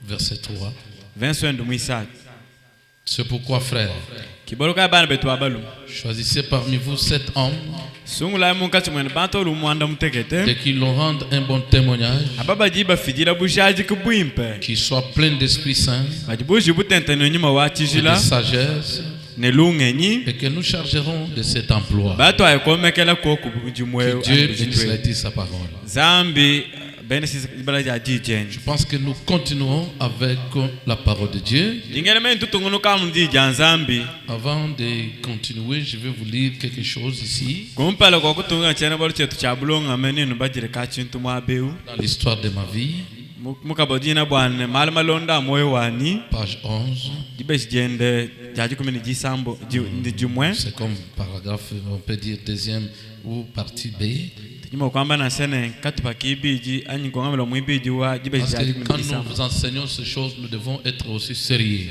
Verset 3. C'est pourquoi, frère, choisissez parmi vous 7 hommes et qu'ils leur rendent un bon témoignage, qui soient pleins d'Esprit Saint et de sagesse, et que nous chargerons de cet emploi. Que Dieu bénisse sa parole. Je pense que nous continuerons avec la parole de Dieu. Avant de continuer, je vais vous lire quelque chose ici. Dans l'histoire de ma vie, page 11. C'est comme paragraphe, on peut dire deuxième ou partie B. Parce que quand nous enseignons ces choses, nous devons être aussi sérieux.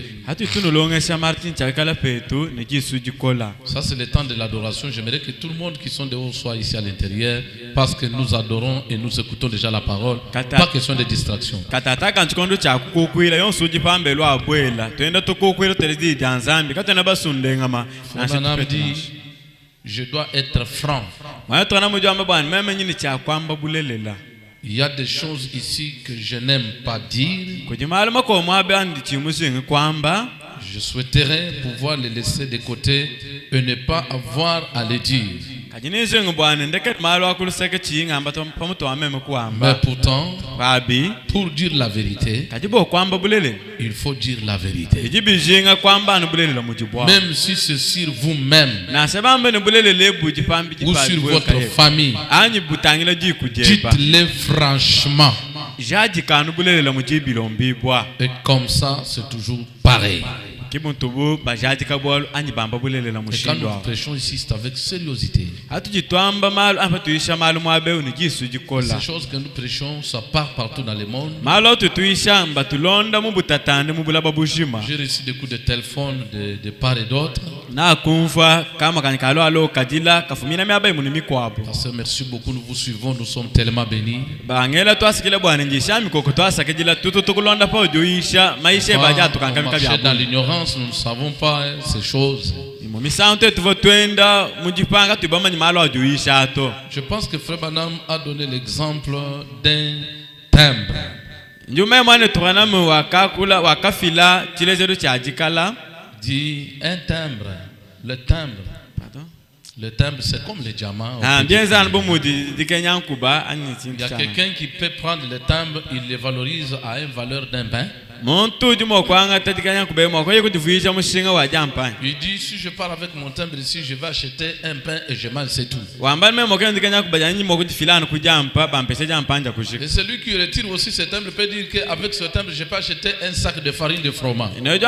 Ça, c'est le temps de l'adoration. J'aimerais que tout le monde qui sont dehors soit ici à l'intérieur, parce que nous adorons et nous écoutons déjà la parole. Pas question de distraction. Je dois être franc. Il y a des choses ici que je n'aime pas dire. Je souhaiterais pouvoir les laisser de côté et ne pas avoir à les dire. Mais pourtant, pour dire la vérité, il faut dire la vérité. Même si c'est sur vous-même ou sur votre famille, dites-le franchement. Et comme ça, c'est toujours pareil. Et quand nous prêchons ici, c'est avec sérieuxité. Ces choses que nous prêchons, ça part partout dans le monde. J'ai reçu des coups de téléphone de part et d'autre. Pasteur, merci beaucoup, nous vous suivons, nous sommes tellement bénis. On marchait dans l'ignorance. Nous ne savons pas ces choses. Je pense que Frère Branham a donné l'exemple d'un timbre. Dit un timbre. Le timbre. Le timbre, c'est comme les diamants. Il y a quelqu'un qui peut prendre le timbre, il les valorise à une valeur d'un pain. Il dit, si je pars avec mon timbre ici, je vais acheter un pain et je mange, c'est tout. Et celui qui retire aussi ce timbre peut dire qu'avec ce timbre, je peux acheter un sac de farine de fromage. Voilà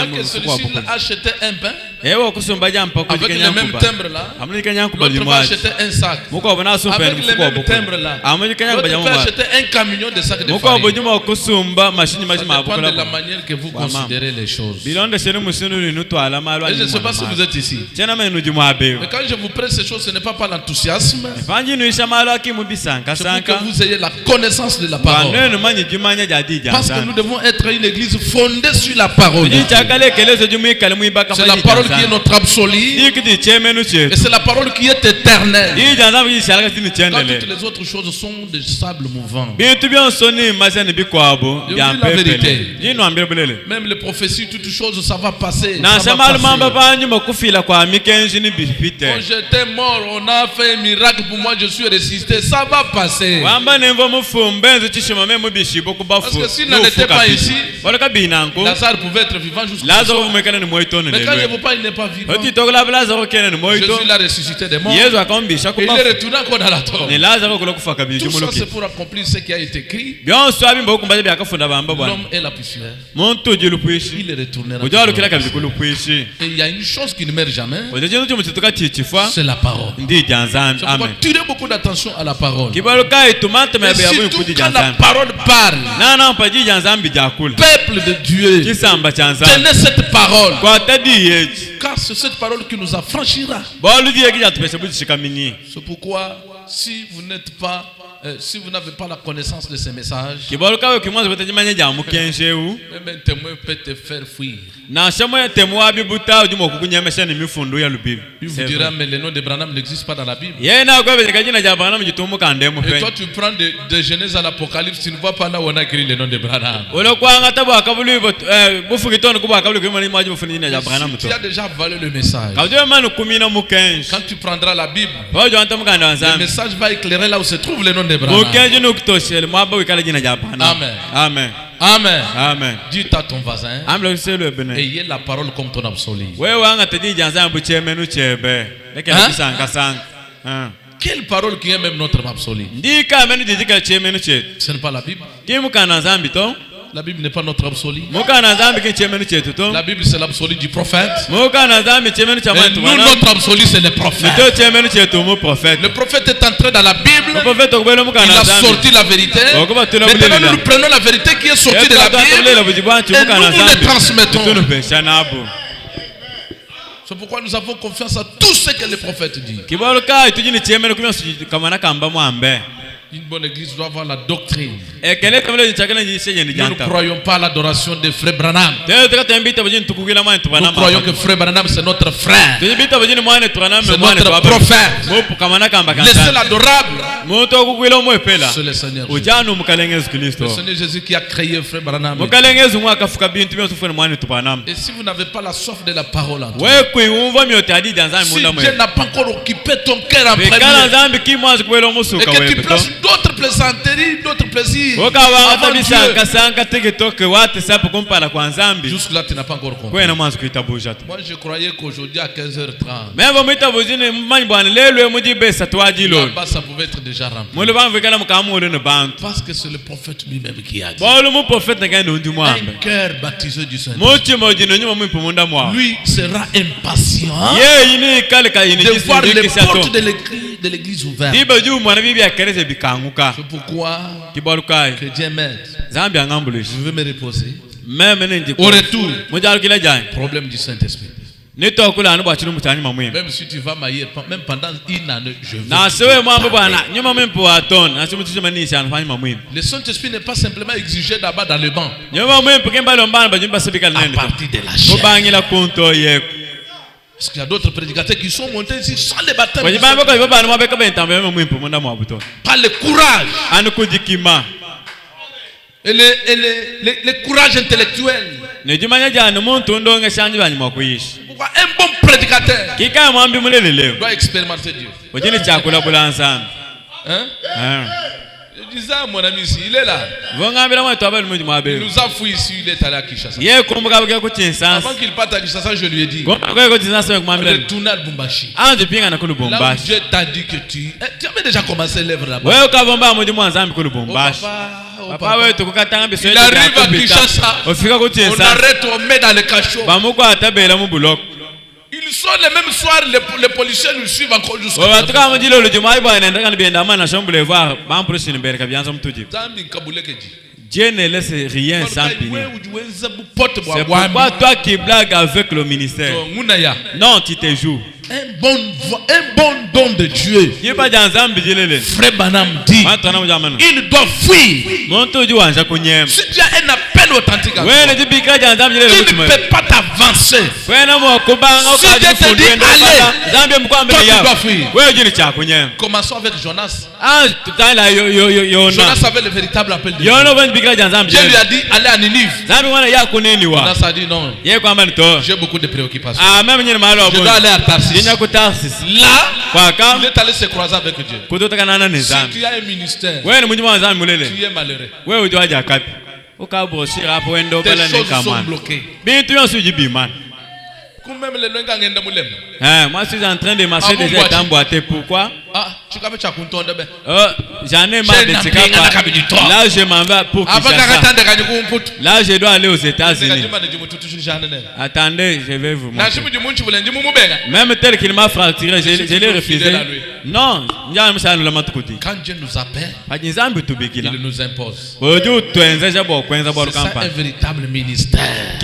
que celui-ci a acheté un pain. Avec le même timbre là, l'autre va acheter un sac. Avec le même timbre là, l'autre va acheter un camion de sacs de farine. Ça dépend de la manière que vous considérez les choses. Et je ne sais pas si vous êtes ici. Mais quand je vous prête ces choses, ce n'est pas par l'enthousiasme. C'est pour que vous ayez la connaissance de la parole. Parce que nous devons être une église fondée sur la parole. C'est la parole qui est notre absolu. Et c'est la parole qui est éternelle. Quand toutes les autres choses sont des sables mouvants. Je dis la vérité. Même les prophéties, toutes choses, ça va passer. Quand j'étais mort, on a fait un miracle pour moi, je suis ressuscité. Ça va passer. Parce que s'il n'en était pas ici, Lazare pouvait être vivant jusqu'à ce soir. Mais quand je ne veux pas, il n'est pas vivant. Jésus l'a ressuscité des morts. Il est retourné encore dans la tombe. Tout ça, c'est pour accomplir ce qui a été écrit. L'homme est la poussière. Il est retournera. Et il y a une chose qui ne meurt jamais. C'est la parole. Tirez beaucoup d'attention à la parole. Et surtout quand la parole parle. Peuple de Dieu, tenez cette parole. Car c'est cette parole qui nous affranchira. C'est pourquoi si vous n'êtes pas si vous n'avez pas la connaissance de ces messages, même un témoin peut te faire fuir. Il vous dira, mais le nom de Branham n'existe pas dans la Bible. Et toi, tu prends de Genèse à l'Apocalypse, tu ne vois pas là où on a écrit le nom de Branham. Tu as déjà avalé le message. Quand tu prendras la Bible, le message va éclairer là où se trouve le nom de Branham. Amen. Amen. Amen. Amen. Dis à ton voisin, ayez la parole comme ton absolu. Quelle parole qui est même notre absolu? Ce n'est pas la Bible. La Bible n'est pas notre absolu. La Bible c'est l'absolu du prophète. Et nous, notre absolu c'est le prophète. Le prophète est entré dans la Bible. Il a sorti la vérité. Maintenant nous prenons la vérité qui est sortie de la Bible et nous la transmettons. C'est pourquoi nous avons confiance à tout ce que le prophète dit. Une bonne église doit avoir la doctrine. Nous ne croyons pas à l'adoration de frère Branham. Nous croyons que frère Branham c'est notre frère. C'est notre prophète. Le seul adorable, c'est le Seigneur Jésus. Le Seigneur Jésus qui a créé frère Branham. Et si vous n'avez pas la soif de la parole en toi, si Dieu n'a pas encore occupé ton cœur en premier, et que tu places d'autres plaisanteries, d'autres plaisirs avant Dieu, jusque-là tu n'as pas encore compris. Moi je croyais qu'aujourd'hui à 15h30 là-bas ça pouvait être déjà rempli. Parce que c'est le prophète lui-même qui a dit un cœur baptisé du Saint-Esprit, lui sera impatient de voir les portes de l'église ouvertes. C'est pourquoi que Dieu m'aide. Je veux me reposer. Au retour, problème du Saint-Esprit. Même si tu vas m'ailleurs, même pendant une année, je veux. Le Saint-Esprit n'est pas simplement exigé d'abord dans le banc. À partir de la chair. Parce qu'il y a d'autres prédicateurs qui sont montés ici sans les baptêmes. Par le courage. Et le courage intellectuel. Pourquoi un bon prédicateur doit expérimenter Dieu? Hein? Je disais à mon ami ici, il est là. Il nous a fouillé ici, il est allé à Kinshasa. Avant qu'il parte à Kinshasa, je lui ai dit, retourne à Lubumbashi. Là où Dieu t'a dit que tu avais déjà commencé l'œuvre là-bas. Il arrive à Kinshasa, on arrête, on met dans le cachot. Ils sont les mêmes soirs, les policiers nous suivent encore jusqu'à Dieu ne laisse rien sans punir. C'est pourquoi toi qui blagues avec le ministère, non, tu te joues. Un bon don de Dieu. Frère Branham dit, il doit fuir. Si tu as un appel authentique à toi, il ne peut pas t'avancer. Si Dieu te dit allez, toi tu dois fuir. Commençons avec Jonas. Jonas avait le véritable appel de Dieu. Dieu lui a dit allez à Ninive. Jonas a dit non, j'ai beaucoup de préoccupations. Je dois aller à Tarsis. Là, il est allé se croiser avec Dieu. Si tu as un ministère, tu es malheureux. Tes choses sont bloquées. Moi je suis en train de marcher déjà dans boîte. Pourquoi? J'en ai marre de ce cas. Là je m'en vais pour Kinshasa. Là je dois aller aux États-Unis. Attendez, je vais vous montrer. Même tel qu'il m'a fracturé, je l'ai refusé. Non, quand Dieu nous appelle, il nous impose. C'est ça un véritable ministère.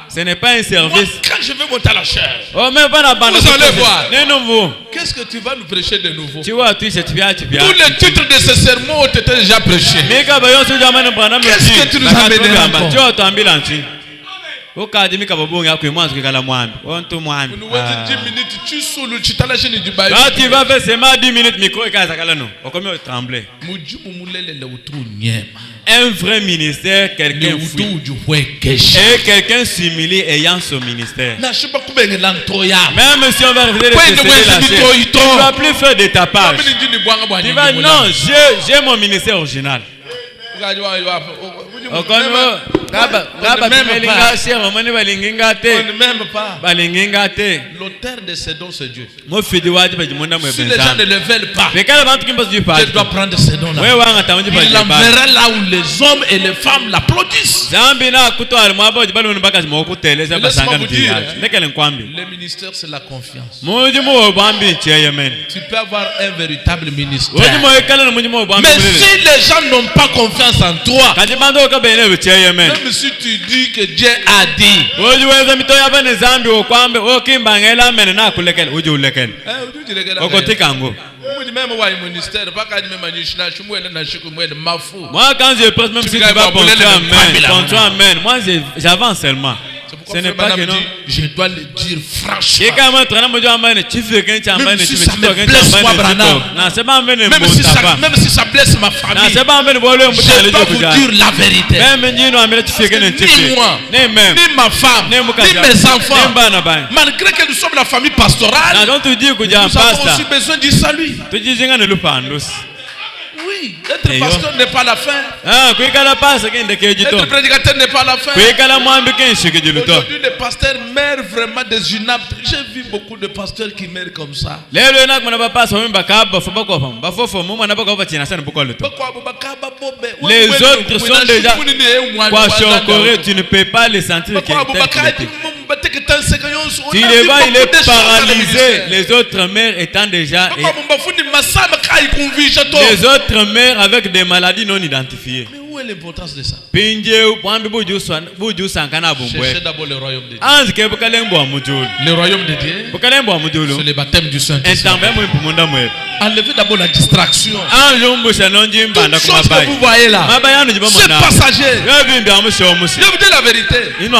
Ce n'est pas un service. Moi, quand je vais monter à la chair, vous allez voir. Qu'est-ce que tu vas nous prêcher de nouveau? Tous les titres de ce sermon ont été déjà prêchés. Qu'est-ce que tu nous as amené encore? Quand tu vas faire seulement 10 minutes, micro et trembler. Un vrai ministère, quelqu'un fou. Et quelqu'un similé ayant son ministère. Même si on va refuser de te céder la chair, tu ne vas plus faire de tapage. Tu vas, non, j'ai mon ministère original. On ne m'aime pas. L'auteur de ces dons, c'est Dieu. Si les gens ne le veulent pas, je dois prendre ces dons-là. Il l'enverra là où les hommes et les femmes l'applaudissent. Laisse-moi vous dire, le ministère, c'est la confiance. Tu peux avoir un véritable ministère. Mais si les gens n'ont pas confiance en toi, même si tu dis que Dieu a dit, moi quand je prêche, même si tu vas penser amen, moi j'avance seulement. Ce n'est pas que non. Je dois le dire franchement. Même si ça me blesse moi, Branham. Même si ça blesse ma famille. Je dois vous dire la vérité. Ni moi, ni ma femme, ni mes enfants. Malgré que nous sommes la famille pastorale, nous avons aussi besoin du salut. Oui, être pasteur n'est pas la fin. Être prédicateur n'est pas la fin. Aujourd'hui, les pasteurs meurent vraiment des inaptes. J'ai vu beaucoup de pasteurs qui meurent comme ça. Les autres sont déjà choqués. Tu ne peux pas les sentir. Si les va, il est paralysé. Les autres mères étant déjà. Les autres mères avec des maladies non identifiées. Mais où est l'importance de ça? Cherchez d'abord le royaume de Dieu. Le royaume de Dieu, c'est le baptême du Saint-Esprit. Enlevez d'abord la distraction. Toutes choses que vous voyez là, c'est passager. Je vous dis la vérité. Même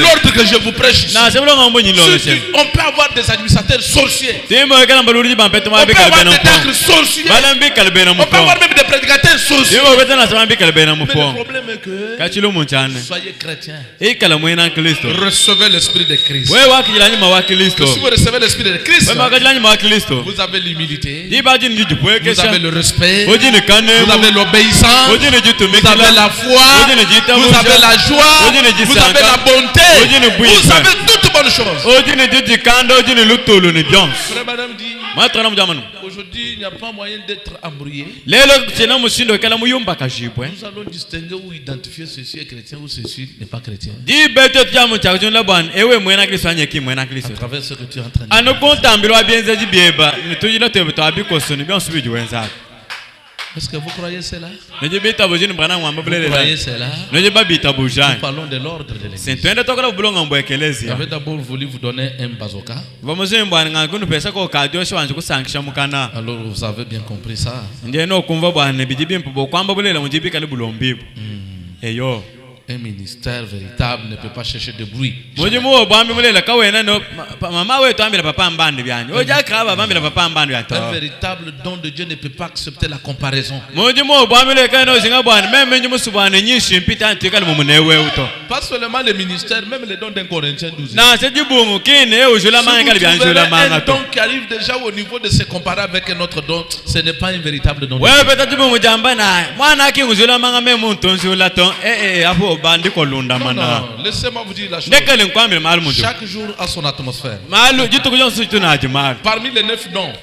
l'ordre que je vous prêche ici, on peut avoir des administrateurs sorciers. On peut avoir des diacres sorciers. On peut avoir même des prédicateurs sorciers. Mais le problème est que soyez chrétiens. Recevez l'esprit de Christ. Si vous recevez l'esprit de Christ, vous avez l'humilité, vous avez le respect, vous avez l'obéissance, vous avez la foi, vous avez la joie, vous avez la bonté, vous avez toutes bonnes choses. Aujourd'hui, il n'y a pas moyen d'être embrouillé. Nous allons distinguer ou identifier ceci est chrétien ou ceci n'est pas chrétien. À travers ce que tu es en train de dire. Est-ce que vous croyez cela? Vous croyez cela? Nous parlons de l'ordre de l'Église. J'avais d'abord voulu vous donner un bazooka. Alors vous avez bien compris ça. Un ministère véritable ne peut pas chercher de bruit. Un véritable don de Dieu ne peut pas accepter la comparaison. Pas seulement les ministères, même les dons d'un Corinthien 12. Si vous trouvez un don qui arrive déjà au niveau de se comparer avec un autre don, ce n'est pas un véritable don de Dieu. laissez-moi vous dire la chose. Chaque jour a son atmosphère. Parmi les 9 dons,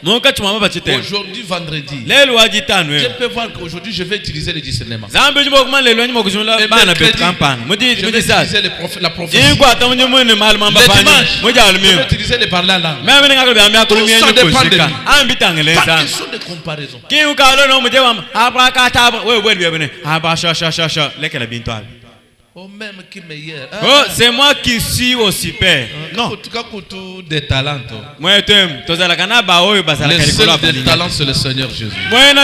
aujourd'hui vendredi, je peux voir qu'aujourd'hui je vais utiliser le discernement. Je vais utiliser la prophétie. Les dimanches, je vais utiliser les parler en langue. Tout ça dépend de lui. Pas question de comparaison. Oh, même qui est meilleur. Oh, c'est moi qui suis aussi père. Non. Des talents. Le seul des talents, c'est le Seigneur Jésus. Parce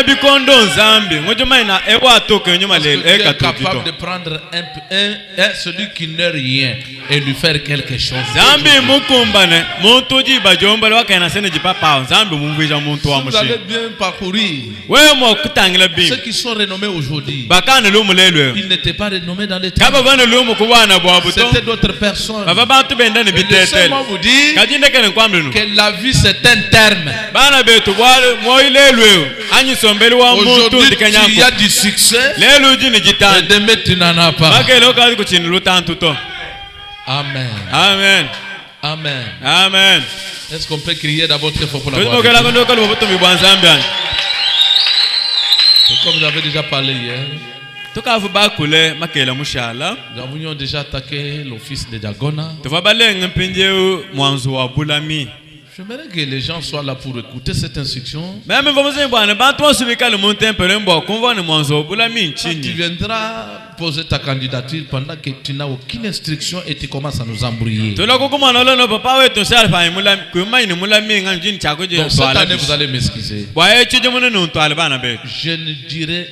que Dieu est capable de prendre celui qui n'est rien et lui faire quelque chose. Vous allez bien parcourir. Ceux qui sont renommés aujourd'hui, ils n'étaient pas renommés dans les temps. C'était d'autres personnes. Laissez-moi vous dire que la vie c'est un terme. Aujourd'hui il y a du succès et demain tu n'en as pas. Amen. Amen. Amen. Amen. Est-ce qu'on peut crier d'abord très fort pour la gloire? Comme vous avez déjà parlé hier, nous avions déjà attaqué l'office de Diagona. J'aimerais que les gens soient là pour écouter cette instruction. Quand tu viendras poser ta candidature pendant que tu n'as aucune instruction et tu commences à nous embrouiller. Donc cette année vous allez m'excuser.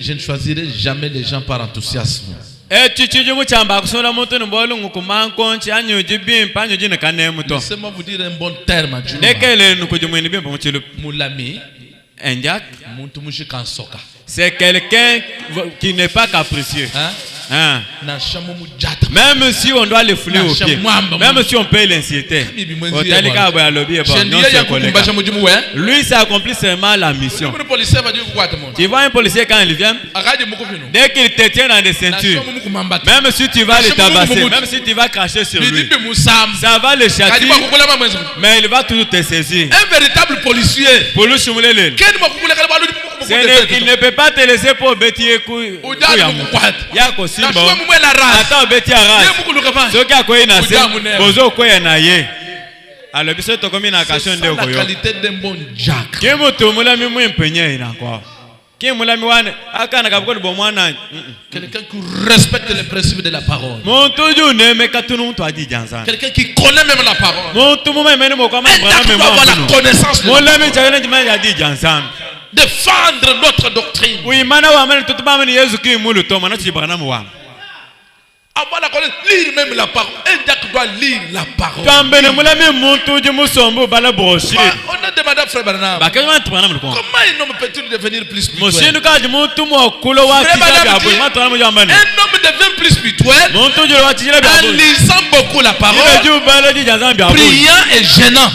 Je ne choisirai jamais les gens par enthousiasme. Laissez-moi vous dire un bon terme. Moulami, c'est quelqu'un qui n'est pas capricieux. Même si on doit le fouler au pied, même si on peut l'inciter, lui ça accomplit seulement la mission. Tu vois un policier quand il vient, dès qu'il te tient dans des ceintures, même si tu vas le tabasser, même si tu vas cracher sur lui, ça va le châtier, mais il va toujours te saisir. Un véritable policier, il ne peut pas te laisser pour bêtiser. Alors, la qualité d'un bon Jack. Quelqu'un qui respecte les principes de la parole. Quelqu'un qui connaît même la parole. Quelqu'un qui doit avoir la connaissance de la parole. Défendre notre doctrine. Avoir la connaissance, lire même la parole. Un Jack doit lire la parole. On a demandé à Frère Branham, comment un homme peut-il devenir plus spirituel? Un homme devient plus spirituel en lisant beaucoup la parole, priant et gênant.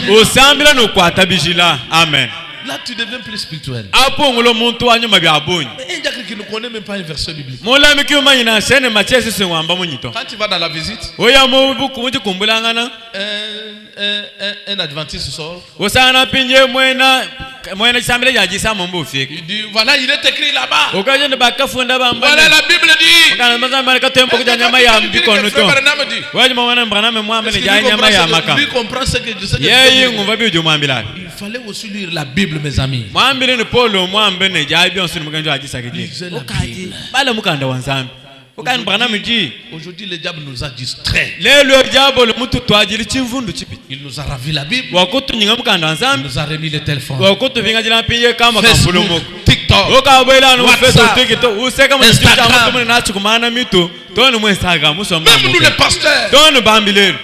Amen. Là, tu deviens plus spirituel. Mais un Jack qui ne connaît même pas un verset biblique. Quand tu vas dans la visite, un adventiste sort. Il dit, voilà, il est écrit là-bas. Voilà, la Bible dit. Lui comprend ce que je sais. Il fallait aussi lire la Bible, mes amis. Aujourd'hui, le diable nous a distraits. Il nous a ravi la Bible. Il nous a remis le téléphone. Facebook, TikTok, WhatsApp, Instagram. Même nous les pasteurs,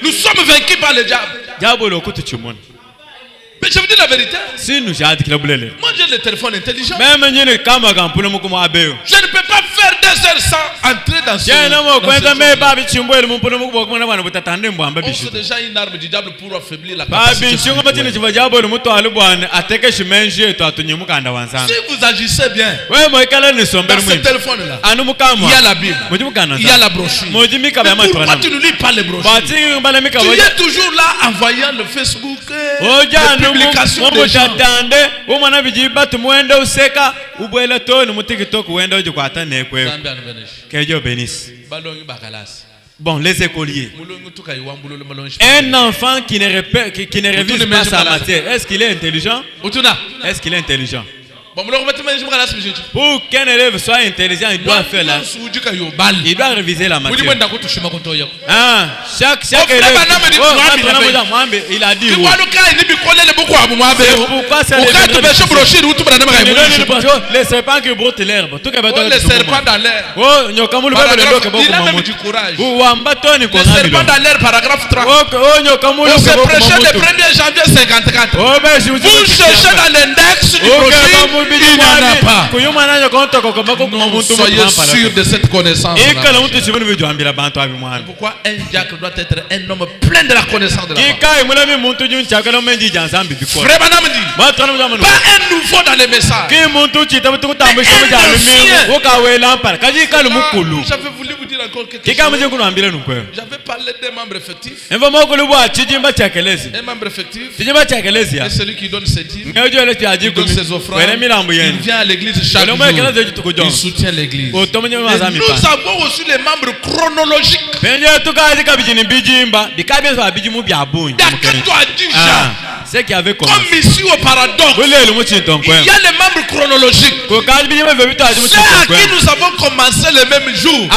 nous sommes vaincus par le diable. Mais je vous dis la vérité. Moi j'ai le téléphone intelligent. Je ne peux pas faire des heures sans entrer dans ce on sait déjà une arme du diable pour affaiblir la capacité. Si vous agissez bien, dans ce téléphone-là, il y a la Bible, il y a la brochure. Mais pourquoi tu ne lis pas les brochures? Tu es toujours là envoyant le Facebook, les publications des gens. Bon, les écoliers. Un enfant qui ne révise pas sa matière, est-ce qu'il est intelligent? Est-ce qu'il est intelligent? Pour qu'un élève soit intelligent, il doit faire là. Il doit réviser la matière. Chaque élève. Il a dit. Pourquoi c'est les serpents qui broutent l'herbe? Les serpents dans l'air. Il a même du courage. Les serpents dans l'air, paragraphe 3. On s'est prêché le 1er janvier 54. Vous cherchez dans l'index du brochure. Il n'y en a pas. Soyez sûr de cette connaissance. Pourquoi un diacre doit être un homme plein de la connaissance de la parole? Frère Branham dit, pas un nouveau dans les messages. J'avais voulu vous dire encore quelque chose. J'avais parlé des membres effectifs. Un membre effectif, c'est celui qui donne ses dîmes, qui donne ses offrandes. Il vient à l'église chaque jour. Il soutient l'église. Nous avons aussi les membres chronologiques. C'est qui avait comme ici au paradoxe. Il y a les membres chronologiques. Ceux à qui nous avons commencé le même jour.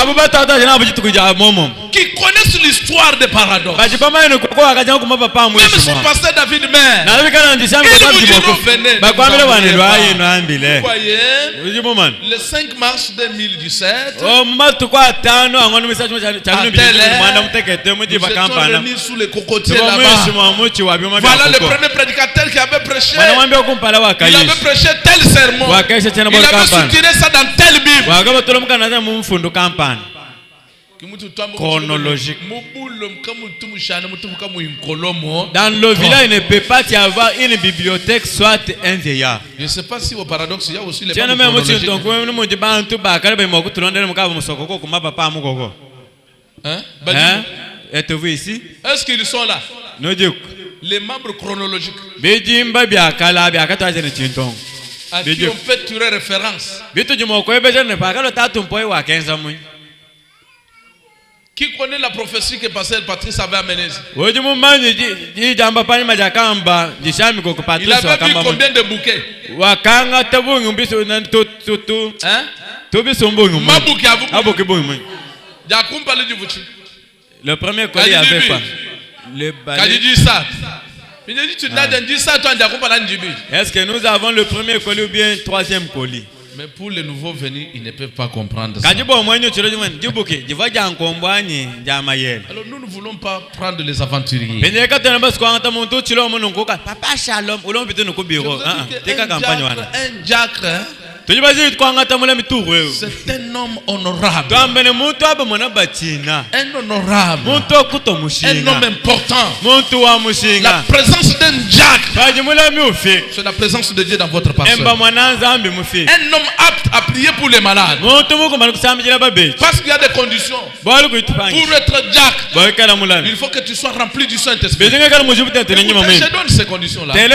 Qui connaissent l'histoire des paradoxes. Même son pasteur David Maire. Il vous diront venez. Vous voyez, le 5 mars 2017, réunis sous les cocotiers là-bas. Voilà le premier prédicateur qui avait prêché. Il avait prêché tel sermon. Il avait soutenu ça dans telle Bible. Chronologique. Dans le village, il ne peut pas y avoir une bibliothèque, soit un vieillard. Je ne sais pas si au paradoxe, il y a aussi les membres chronologiques. Hein? Êtes-vous ici? Est-ce qu'ils sont là? Les membres chronologiques. À qui on peut tirer référence. Qui connaît la prophétie que pasteur Patrice avait amenée? Il avait vu combien de bouquets? Le premier collier avait pas. Le balai. Est-ce que nous avons le premier colis ou bien le troisième colis? Mais pour les nouveaux venus, ils ne peuvent pas comprendre ça. Alors nous ne voulons pas prendre les aventuriers. Un diacre, c'est un homme honorable. Un honorable. Un homme important. La présence d'un diacre, c'est la présence de Dieu dans votre pasteur. Un homme apte à prier pour les malades. Parce qu'il y a des conditions. Pour être diacre, il faut que tu sois rempli du Saint-Esprit. Je donne ces conditions-là. Il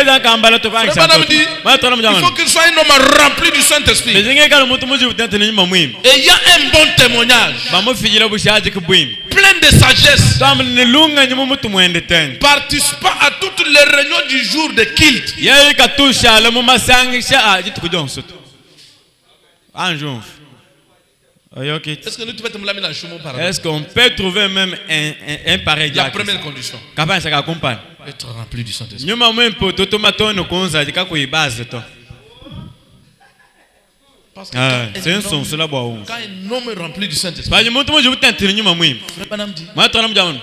faut qu'il soit un homme rempli du Saint-Esprit. Et il y a un bon témoignage. Plein de sagesse. Participant à toutes les réunions du jour de culte. Est-ce qu'on peut trouver même un pareil diacre? La première condition. Être rempli du Saint-Esprit. Parce que quand un homme est rempli du Saint-Esprit,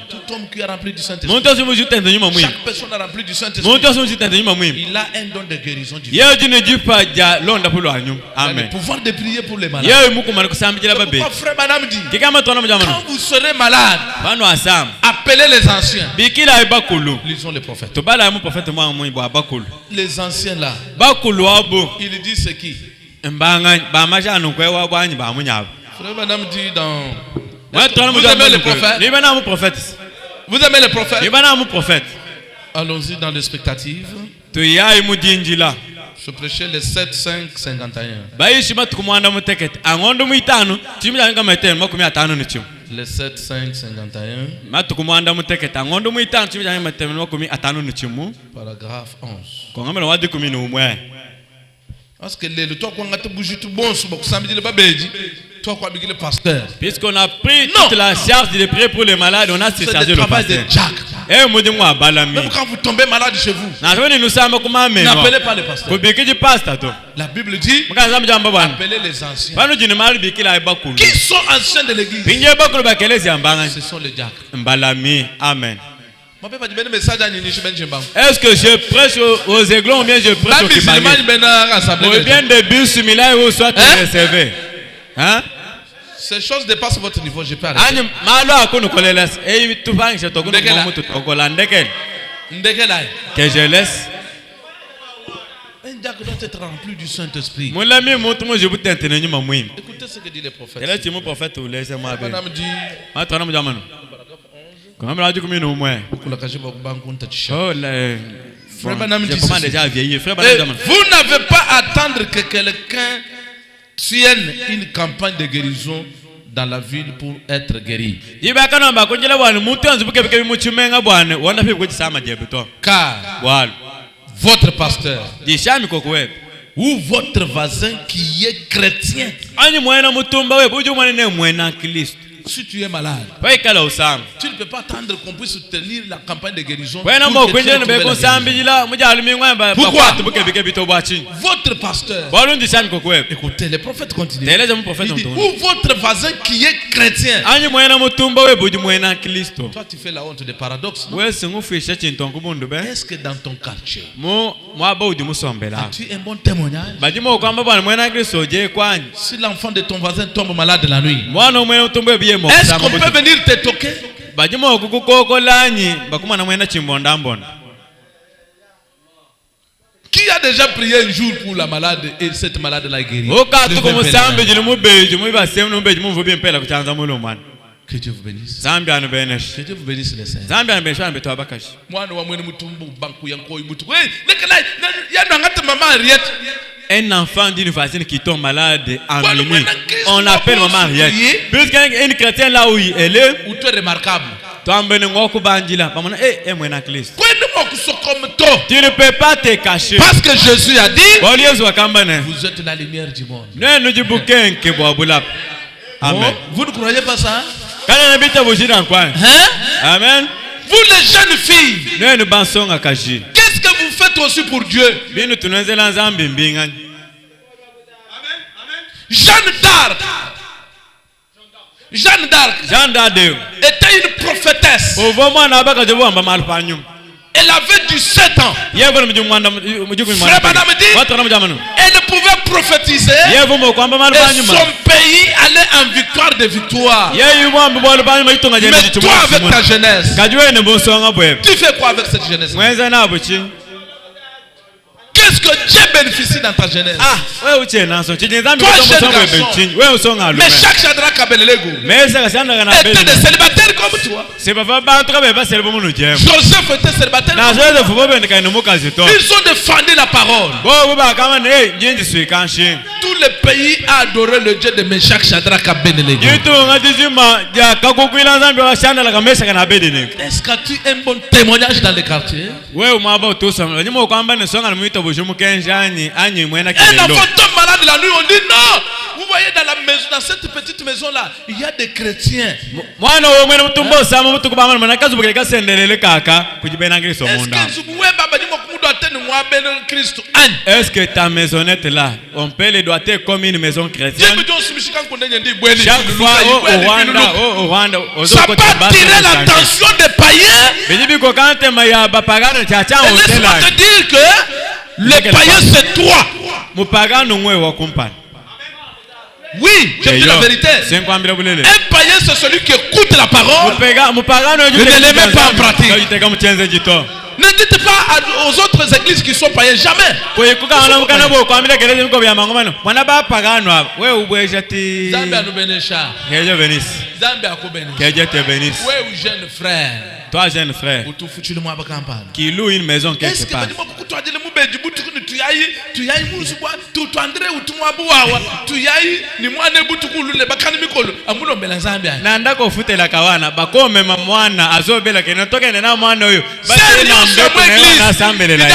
tout homme qui est rempli du Saint-Esprit, chaque personne est remplie du Saint-Esprit, il a un don de guérison divine. Le pouvoir de prier pour les malades. Pourquoi frère Branham dit, quand vous serez malade, appelez les anciens. Lisons les prophètes. Les anciens là, il dit c'est qui? Frère Branham dit dans... Vous aimez les prophètes? Vous aimez les prophètes? Allons-y dans l'expectative. Je prêchais les 7, 5, 51. Les 7, 5, 51. Paragraphe 11. Parce que toi, quand tu bouges tout bon, toi, quand tu es pasteur. Puisqu'on a pris toute la charge de prier pour les malades, on a chargé le pasteur. Même quand vous tombez malade chez vous, n'appelez pas le pasteur. La Bible dit, appelez les anciens. Qui sont anciens de l'église? Ce sont les diacres. Amen. Est-ce que je prêche aux aiglons ou bien je prêche aux Kibali? Ou bien des bus similaires ou soit réservé? Hein? Ces choses dépassent votre niveau, je peux arrêter. Que je laisse. Un diacre doit être rempli du Saint-Esprit. Écoutez ce que dit le prophète. Madame dit, vous n'avez pas à attendre que quelqu'un tienne une campagne de guérison dans la ville pour être guéri. Car votre pasteur ou votre voisin qui est chrétien, si tu es malade, tu ne peux pas attendre qu'on puisse soutenir la campagne de guérison. Pourquoi? Votre pasteur, écoutez, les prophètes continuent. Il dit, ou votre voisin qui est chrétien. Toi, tu fais la honte des paradoxes. Est-ce que dans ton quartier, as-tu un bon témoignage? Si l'enfant de ton voisin tombe malade la nuit, est-ce qu'on peut venir te toquer? Qui a déjà prié un jour pour la malade et cette malade l'a guérie? Que Dieu vous bénisse. Que Dieu vous bénisse les saints. Un enfant d'une voisine qui tombe malade en minuit, on appelle maman Henriette. Puisqu'une chrétienne là où elle est, ou tu es remarquable. Tu ne peux pas te cacher. Parce que Jésus a dit, vous êtes la lumière du monde. Amen. Vous ne croyez pas ça? Amen. Vous les jeunes filles, qu'est-ce que vous faites aussi pour Dieu? Jeanne d'Arc était une prophétesse. Elle avait 17 ans. Frère Branham dit, elle pouvait prophétiser et son pays allait en victoire de victoire. Mais toi avec ta jeunesse, tu fais quoi avec cette jeunesse? Qu'est-ce que Dieu bénéficie dans ta jeunesse? Toi, jeune garçon, mais chaque Shadrach Abednego était des célibataires comme toi. Joseph était célibataire comme toi. Ils ont défendu la parole. Tout le pays a adoré le Dieu de Meshach, Shadrach, Abednego. Est-ce que tu as un bon témoignage dans les quartiers? Un enfant tombe malade la nuit, on dit non. Vous voyez dans la maison, dans cette petite maison là, il y a des chrétiens. Est-ce que Est-ce que ta maisonnette là, on peut les doiter comme une maison chrétienne? Chaque fois au Rwanda, ça va tirer l'attention des païens. Et laisse-moi te dire que les païens c'est toi. Oui, je dis la vérité. Un païen c'est celui qui écoute la parole et ne les met pas en pratique. Ne dites pas aux autres églises qui sont païennes, jamais. Jeune frère. Toi, jeune frère, qui loue une maison quelque part. Nanda ko futela kawana bako mema mwana azobela ke natoke na mwana oyo na sambele la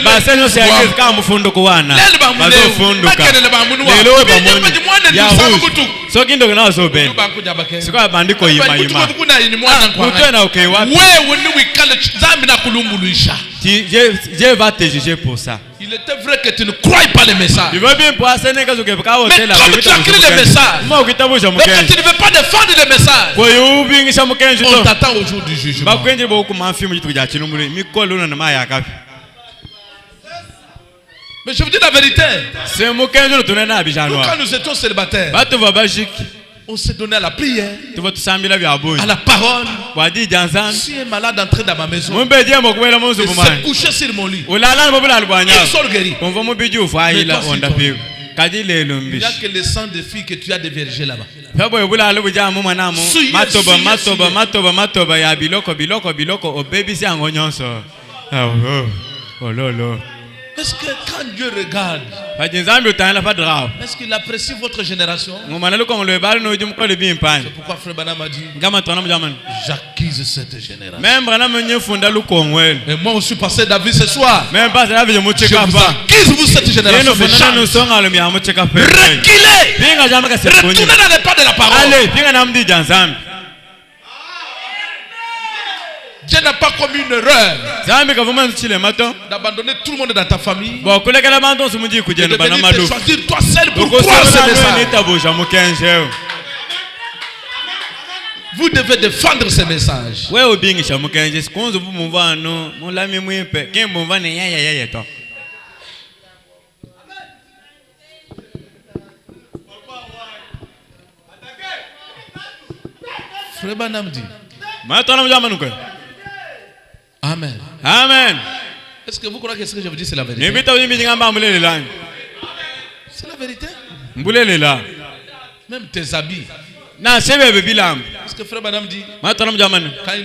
basa no se akezi kama mfundo kuwana bazofunduka lelo bamoni ya so kindo kana azobela siko abandiko yima kuto na okay wapi wewe ni wikale zambi na kulumbuluisha. Dieu va te juger pour ça. Il était vrai que tu ne crois pas les messages. Il veut bien passer mais comme tu as écrit les messages et que tu ne veux pas défendre les messages, on t'attend au jour du jugement. Mais je vous dis la vérité. Quand nous étions célibataires, on s'est donné à la prière, à la parole. Si un malade entrait dans ma maison, il s'est couché sur mon lit, il sort guéri. Mais toi, il n'y a que le sang de filles que tu as dévergé là-bas. Est-ce que quand Dieu regarde, est-ce qu'il apprécie votre génération? C'est pourquoi Frère Branham a dit, j'acquise cette génération. Et moi aussi, pasteur David ce soir, je vous acquise vous cette génération. Reculez, retournez dans les pas de la parole. Dieu n'a pas commis une erreur d'abandonner tout le monde dans ta famille et de venir te choisir toi seul pour croire ce message. Vous devez défendre ce message. Frère Branham dit, Amen. Amen. Est-ce que vous croyez que ce que je vous dis c'est la vérité? C'est la vérité. Même tes habits. Parce que Frère Branham dit, quand un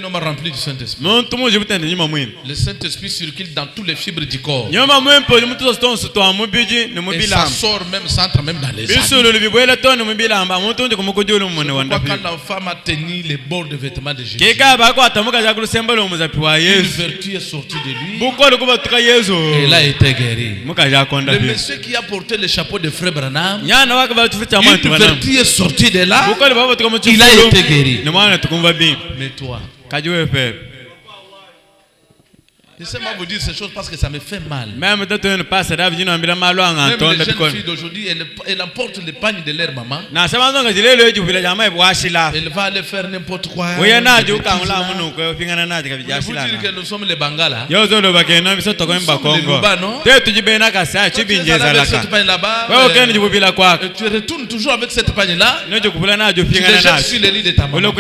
homme rempli du Saint-Esprit, le Saint-Esprit circule dans toutes les fibres du corps. Et ça sort même, ça entre même dans les habits. Quand la femme a tenu les bords de vêtements de Jésus, une vertu est sortie de lui et il a été guéri. Le monsieur qui a porté le chapeau de Frère Branham, une vertu est sortie de là. Il a été guéri. Mais toi, laissez-moi vous dire ces choses parce que ça me fait mal. Même les jeunes filles d'aujourd'hui, elles emportent les pagnes de leur maman. Elle va aller faire n'importe quoi. Je vous dire que nous sommes les Bangala. Nous sommes les Luba, non? Tu retournes toujours avec cette pagne-là. Tu les jettes sur le lit de ta maman.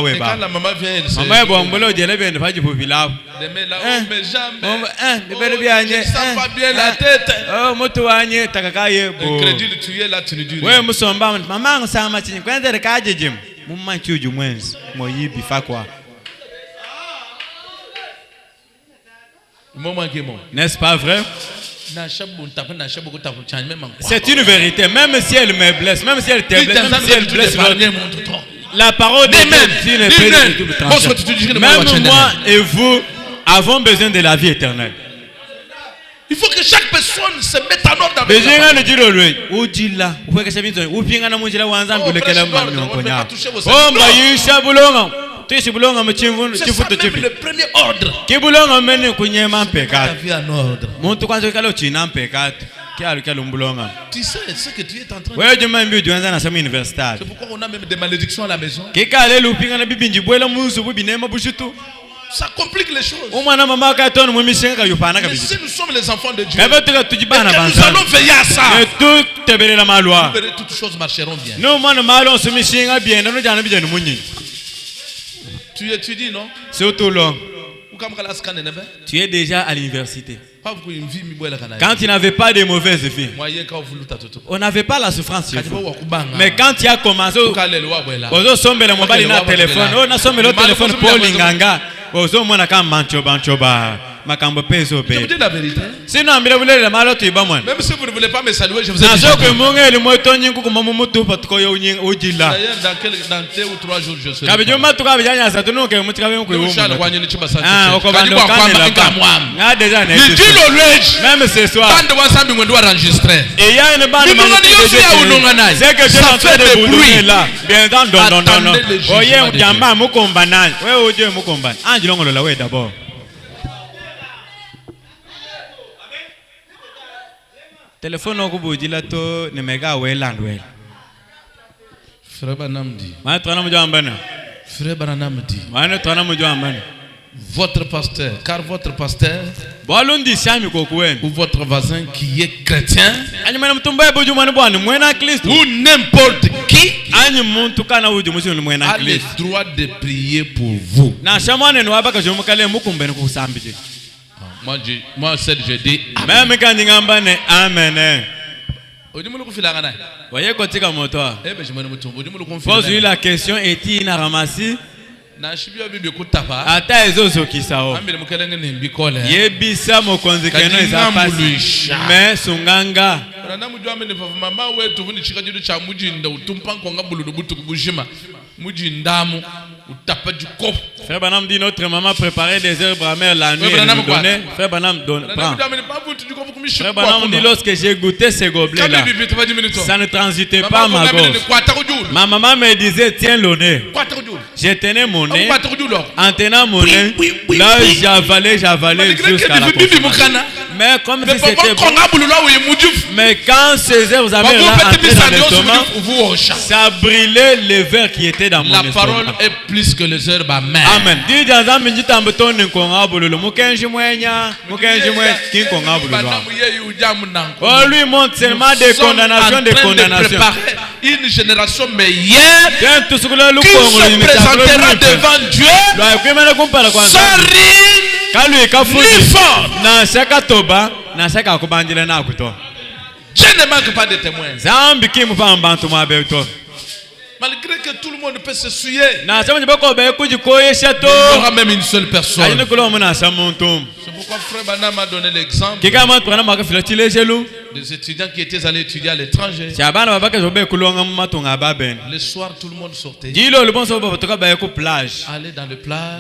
Et quand la maman vient, elle se met là. Mes jambes, je sens pas bien la tête. Incrédule, tu es là, tu ne dis rien. N'est-ce pas vrai? C'est une vérité, même si elle me blesse, même si elle te blesse, même si elle blesse la parole de Dieu ne peut tout trancher. Même moi et vous avons besoin de la vie éternelle. Il faut que chaque personne se mette en ordre avec C'est ça même le premier ordre. La vie en ordre. Tu sais ce que tu es en train de faire. C'est pourquoi on a même des malédictions à la maison. Ça complique les choses. Mais si nous sommes les enfants de Dieu, et que nous allons veiller à ça, vous verrez toutes choses marcheront bien. Tu étudies, non? Tu es déjà à l'université. Quand tu n'avais pas de mauvaises vies, on n'avait pas la souffrance. Mais quand tu as commencé, on a téléphone pour l'inganga. Je vous dis la vérité. Même si vous ne voulez pas me saluer, je vous ai dit. D'ailleurs, dans 2 ou 3 jours, je serai. Même ce soir. Et il y a une bande d'abord. Téléphone au bout de la to ne mega welandwell. Frère Branham dit. Frère Branham dit. Votre pasteur, car votre pasteur ou votre voisin qui est chrétien ou n'importe qui a le droit de prier pour vous. Moi seul je dis Amen. Pose-lui la question est-il une ramassée? Ata ezozo kisao. Yebisa mokonzi keno ezapasi. Mais sunganga. Frère Branham dit notre maman préparait des herbes amères la nuit et nous donnait. Frère Branham donne. Frère Branham dit lorsque j'ai goûté ces gobelets là, ça ne transitait pas ma gorge. Ma maman me disait tiens le nez. Je tenais mon nez. En tenant mon nez, là j'avalais jusqu'à la consommation. Mais comme si c'était bon. Mais quand ces herbes amères là entraient dans l'estomac, ça brûlait les verres qui étaient dans mon estomac. La parole est plus que les herbes amères. Amen. Oh, lui montre seulement des condamnations, des condamnations. Une génération meilleure qui se présentera devant Dieu sans rire ni fort. Dieu ne manque pas de témoins. Malgré que tout le monde peut se souiller, il y aura même une seule personne. C'est pourquoi Frère Branham a donné l'exemple des étudiants qui étaient allés étudier à l'étranger. Le soir, tout le monde sortait. Aller dans le plage,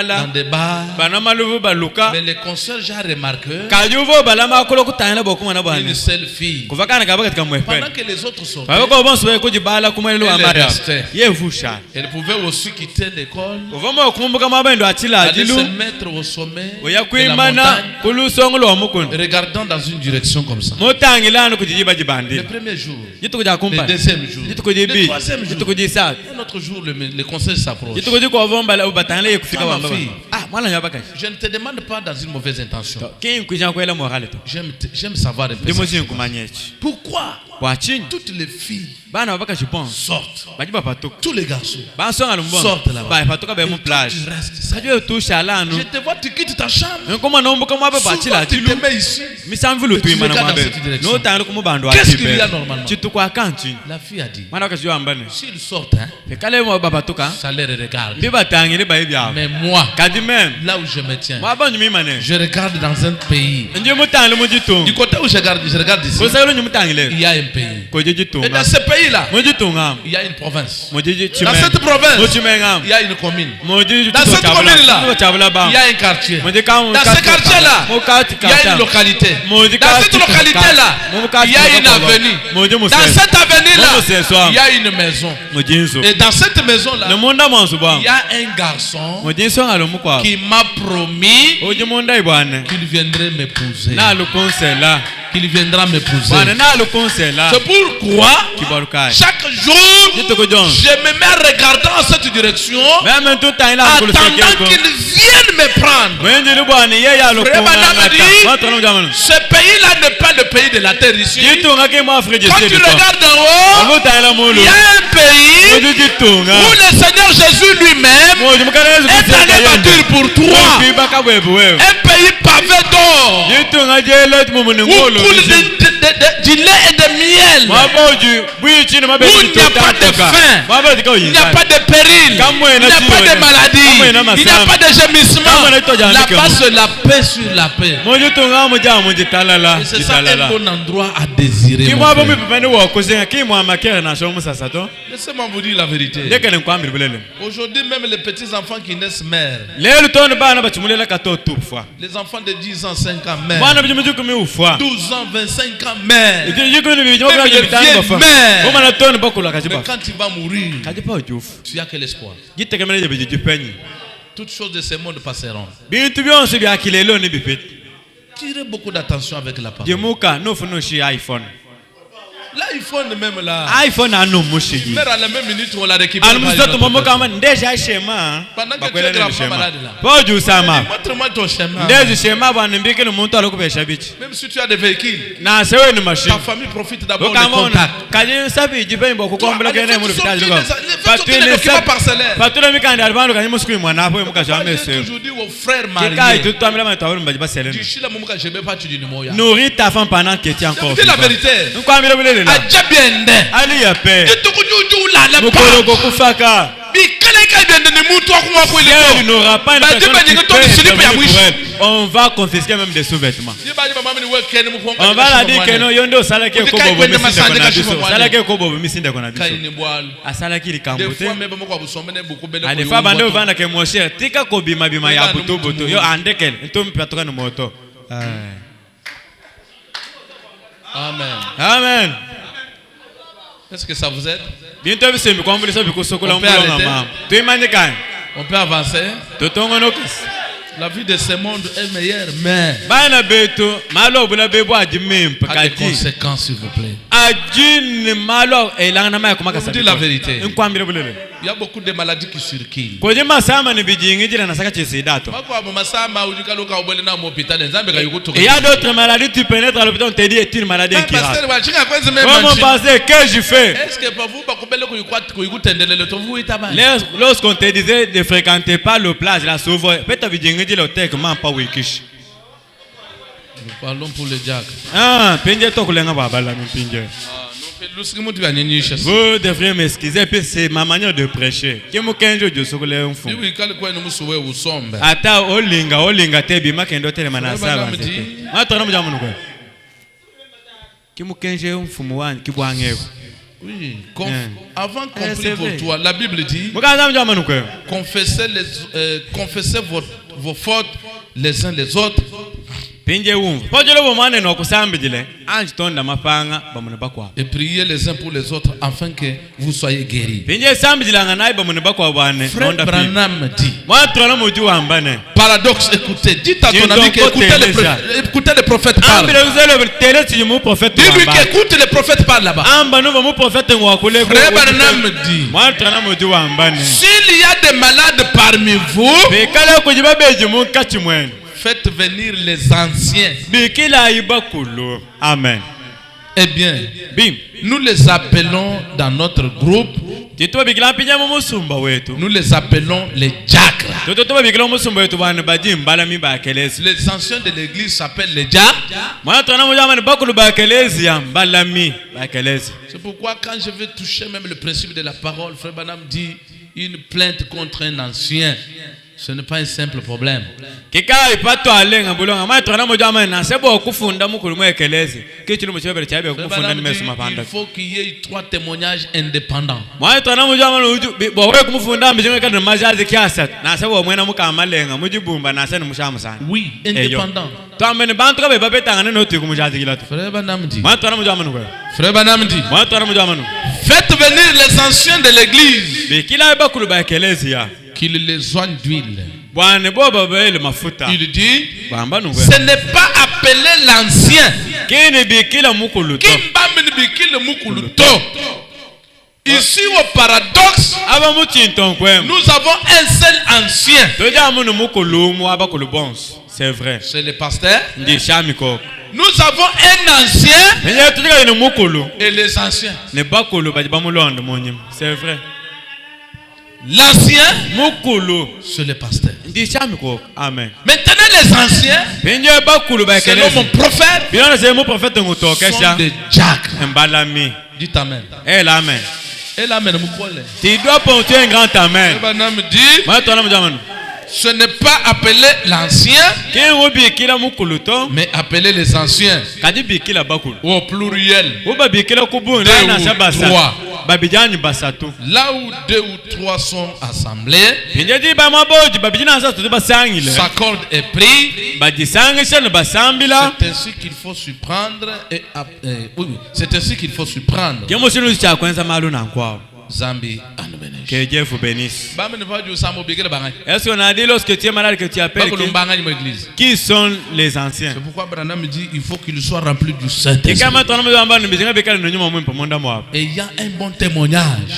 dans des bars. Mais les consoeurs, j'ai remarqué une seule fille. Pendant que les autres sortaient, elle pouvait aussi quitter l'école, aller se mettre au sommet de la montagne, regardant dans une direction comme ça. Le premier jour, le deuxième jour, le troisième jour, un autre jour, le conseil s'approche. Je ne te demande pas dans une mauvaise intention. J'aime savoir un peu. Pourquoi toutes les filles sortent, tous les garçons sortent là-bas, et tu restes. Je te vois, tu quittes ta chambre. Souvent, tu te mets ici. Qu'est-ce qu'il y a normalement? La fille a dit, s'ils sortent, ça les regarde. Mais moi, Amen. Là où je me tiens, je regarde dans un pays. Du côté où je regarde ici, il y a un pays. Et dans ce pays-là, il y a une province. Dans cette province, il y a une commune. Dans cette commune-là, il y a un quartier. Dans ce quartier-là, il y a une localité. Dans cette localité-là, il y a une avenue. Dans cette avenue-là, il y a une maison. Et dans cette maison-là, il y a un garçon qui m'a promis qu'il viendrait m'épouser. Qu'il viendra m'épouser. C'est pourquoi chaque jour je me mets à regarder en cette direction, attendant qu'il vienne me prendre. Ce pays-là n'est pas le pays de la terre ici. Quand tu regardes en haut, il y a un pays où le Seigneur Jésus lui-même est allé bâtir pour toi. Un pays pavé d'or, où coule du lait et de miel, où il n'y a pas de faim, il n'y a pas de péril, il n'y a pas de maladie, il n'y a pas de gémissement. Là-bas c'est la paix sur la paix. Et c'est ça un bon endroit à désirer. Laissez-moi vous dire la vérité. Aujourd'hui même les petits enfants qui naissent mères, les enfants de 10 ans, 5 ans mères, 12 ans, 25 ans mères, même les vieilles mères. Mais quand tu vas mourir, tu as quel espoir? Toutes choses de ce monde passeront. Tirez beaucoup d'attention avec la parole. L'iPhone même là. iPhone à nous mère à la même minute où on l'a récupéré. Pendant que tu es gravement malade là. Montre-moi ton schéma. Même si tu as des véhicules, ta famille profite d'abord des contacts. Les documents parcellaires. J'ai toujours dit aux frères mariés, nourris ta femme pendant que tu es encore vivant. La vérité. On va confisquer même des sous-vêtements. On va la dire que non, yondo salake kobo misinde kona biso. Asalaki likambote. Des fois bande vanda ke mon cher, tika kobima bima ya buto buto. Yo andekel, ntom patoka no moto. Amen. Amen. Est-ce que ça vous aide? On peut avancer. La vie de ce monde est meilleure, mais a des conséquences, s'il vous plaît. Je vous dis la vérité. Il y a beaucoup de maladies qui circulent. Il y a d'autres maladies, tu pénètres à l'hôpital, on te dit est une maladie incurable. Comment penser que je fais? Est-ce que pour vous, lorsqu'on te disait de fréquenter pas le plage, la sauve, peut-être que nous parlons pour le diacre. Vous devriez m'excuser, puis c'est ma manière de prêcher. Ata olinga tebi makendo tele manasaba. Oui, avant compris pour toi, la Bible dit confessez vos fautes les uns les autres. Et priez les uns pour les autres afin que vous soyez guéris. Frère Branham dit, paradoxe, écoutez, dites à ton ami écoutez le prophète parle. Dis-lui qu'écoute le prophète parle là-bas. Frère Branham dit, s'il y a des malades parmi vous, faites venir les anciens. Amen. Eh bien, nous les appelons dans notre groupe, nous les appelons les diacres. Les anciens de l'église s'appellent les diacres. C'est pourquoi quand je vais toucher même le principe de la parole, Frère Branham dit une plainte contre un ancien. Ce n'est pas un simple problème. Il faut qu'il y ait 3 témoignages indépendants. Oui, indépendants. Frère Banamdi, faites venir les anciens de l'église, qu'ils les soignent d'huile. Il dit, ce n'est pas appelé l'ancien. Ici au paradoxe, nous avons un seul ancien. C'est vrai. C'est le pasteur. Nous avons un ancien et les anciens. C'est vrai. L'ancien, c'est le pasteur. Amen. Maintenant les anciens, selon mon prophète, sont des diacres. Dites amen. Amen. Et l'amen, tu dois porter un grand amen. Ce n'est pas appelé l'ancien, mais appelé les anciens. Au pluriel. 2 ou 3. Là où 2 ou 3 sont assemblés, s'accorde est pris. C'est ainsi qu'il faut s'y prendre. C'est ainsi qu'il faut s'y prendre. Zambi que Dieu vous bénisse. Est-ce qu'on a dit lorsque tu es malade que tu appelles qui sont les anciens? C'est pourquoi Branham dit il faut qu'il soit rempli du Saint-Esprit. Et il y a un bon témoignage.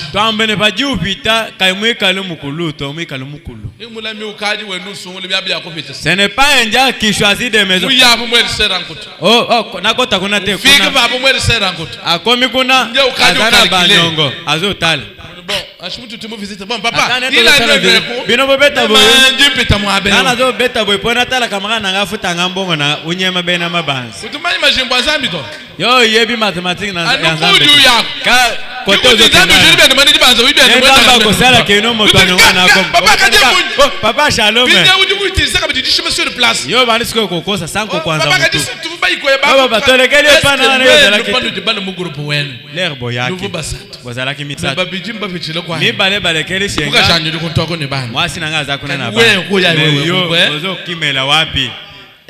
Ce n'est pas un diable qui choisit des maisons. Bon, papa, il a papa shalom.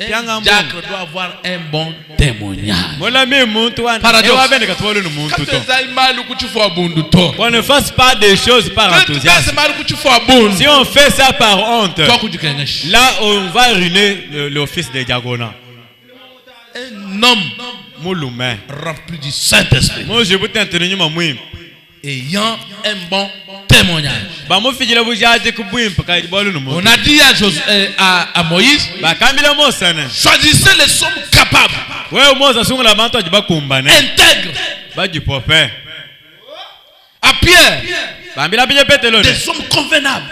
Diacre doit avoir un bon témoignage. On ne fasse pas des choses par enthousiasme. Si on fait ça par honte, là on va ruiner l'office des diaconats. Un homme rempli du Saint-Esprit, ayant un bon témoignage. On a dit à Moïse, choisissez les hommes capables, intègres. À Pierre, des hommes convenables,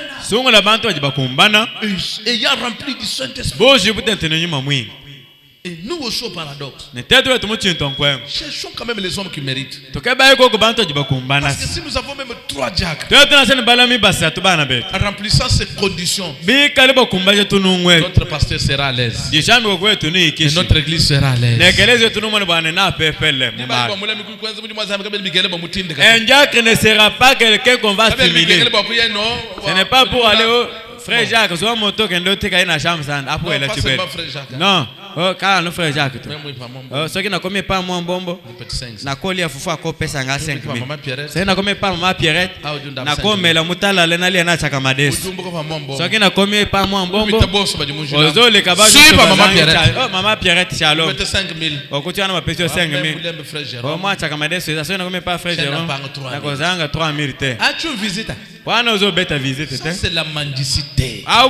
ayant rempli du Saint-Esprit. Et nous aussi au paradoxe, cherchons quand même les hommes qui méritent. Parce que si nous avons même 3 diacres en remplissant ces conditions, notre pasteur sera à l'aise et notre église sera à l'aise. Un diacre ne sera pas quelqu'un qu'on va stimuler. Ce n'est pas pour aller au frère Jacques. Non. Oh, car nous frère Jacques. Ce qui n'a commis pas moi bombo. Na koli ya fufu ako pesa nga 5,000. Ce qui n'a commis pas maman Pierrette. Na commis la mutala lena lia na chakamadesi. Ce qui n'a commis pas moi bombo. Ozo le kabaju. Oh maman Pierrette shalom. 5,000. Okuti ma pesio 5,000. Oh moi chakamadesi. Ce qui n'a commis pas frère Jérôme. Na kozanga 3,000 te. As-tu visité? Ça c'est la mendicité. Ça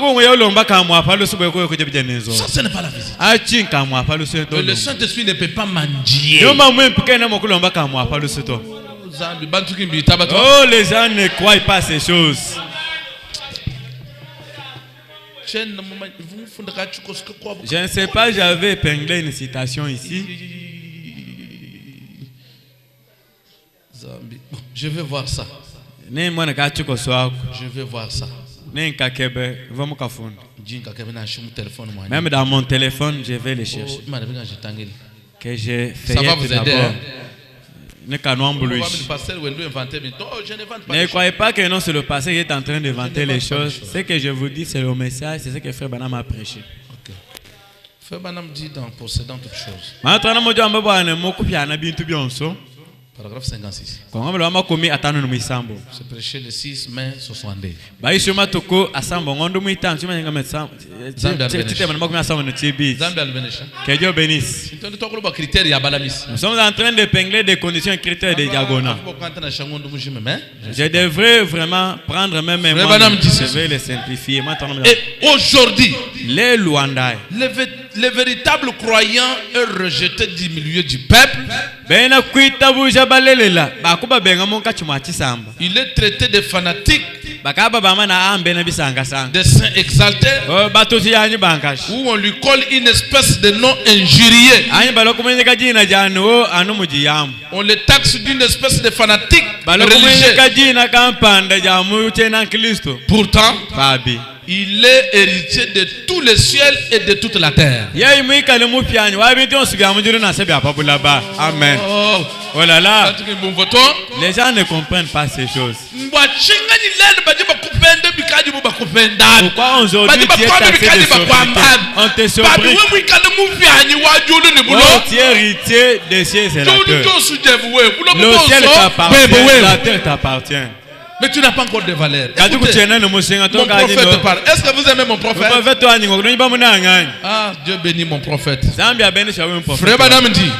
ce n'est pas la visite. Le Saint-Esprit ne peut pas mendier. Oh, les gens ne croient pas ces choses. Je ne sais pas, j'avais épinglé une citation ici. Je vais voir ça. Je vais voir ça. Même dans mon téléphone, je vais les chercher. Que j'ai fait d'abord. Ne croyez pas que non, c'est le passé qui est en train d'inventer les choses. Ce que je vous dis, c'est le message, c'est ce que Frère Branham a prêché. Frère Branham dit dans Possédant toutes choses. Paragraphe 56. C'est prêché le 6 mai 62. Que Dieu bénisse. Nous sommes en train d'épingler des conditions et critères de diagonale. Je devrais vraiment prendre même un moment. Je vais les simplifier. Et aujourd'hui, les Luandais, le véritable croyant est rejeté du milieu du peuple. Il est traité de fanatique, de saint exalté, où on lui colle une espèce de nom injurié. On le taxe d'une espèce de fanatique religieux. Pourtant, il est héritier de tout le ciel et de toute la terre. Amen. Oh là là. Les gens ne comprennent pas ces choses. Pourquoi aujourd'hui tu es taxé de sobriété? On te sobrie. Oh, tu es héritier des cieux et la terre. Le ciel t'appartient, la terre t'appartient. Mais tu n'as pas encore de valeur. Écoutez, mon prophète parle. Est-ce que vous aimez mon prophète? Ah, Dieu bénit mon prophète. Frère Branham dit,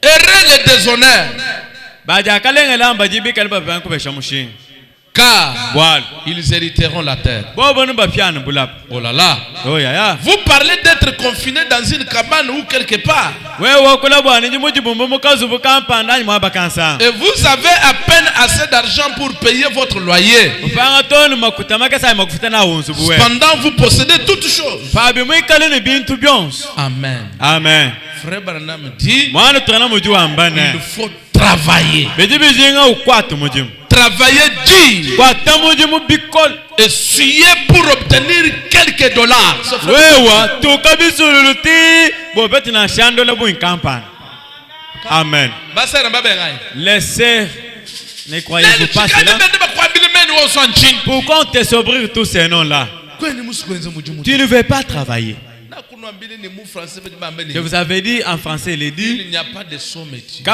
errez les déshonneurs, car ils hériteront la terre. Oh là là. Vous parlez d'être confiné dans une cabane ou quelque part. Et vous avez à peine assez d'argent pour payer votre loyer. Cependant, vous possédez toutes choses. Amen. Amen. Frère Branham dit, il faut travailler. Travailler dur. Essuyer pour obtenir quelques dollars. Amen. Laissez, ne croyez-vous pas cela? Pourquoi on te sobrir tous ces noms-là? Tu ne veux pas travailler. Je vous avais dit en français, il dit, il n'y a pas de saut métier.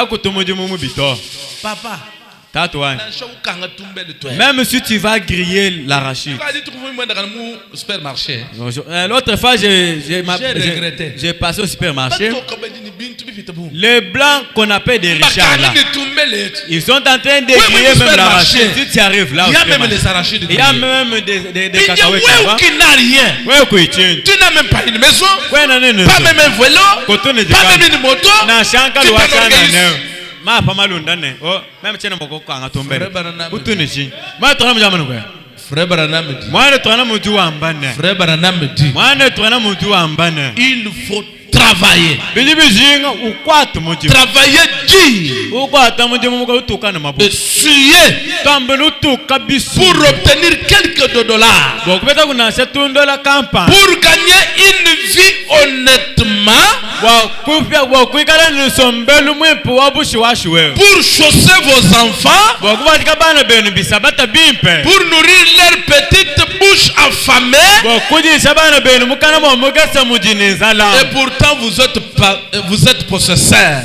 Papa, même si tu vas griller l'arachide. L'autre fois, j'ai passé au supermarché. Les blancs qu'on appelle des richards là, ils sont en train de griller même l'arachide. Si tu arrives là, il y a même les arachides. Il y a même des cacahuètes. Qui n'a rien. Tu n'as même pas une maison, pas même un vélo, pas même une moto. Frère Branham dit, il faut travailler. Travailler dur. Essuyer pour obtenir quelques dollars. Pour gagner une vie honnêtement. Pour chausser vos enfants. Pour nourrir leurs petites bouches affamées. Et pourtant vous êtes possesseur.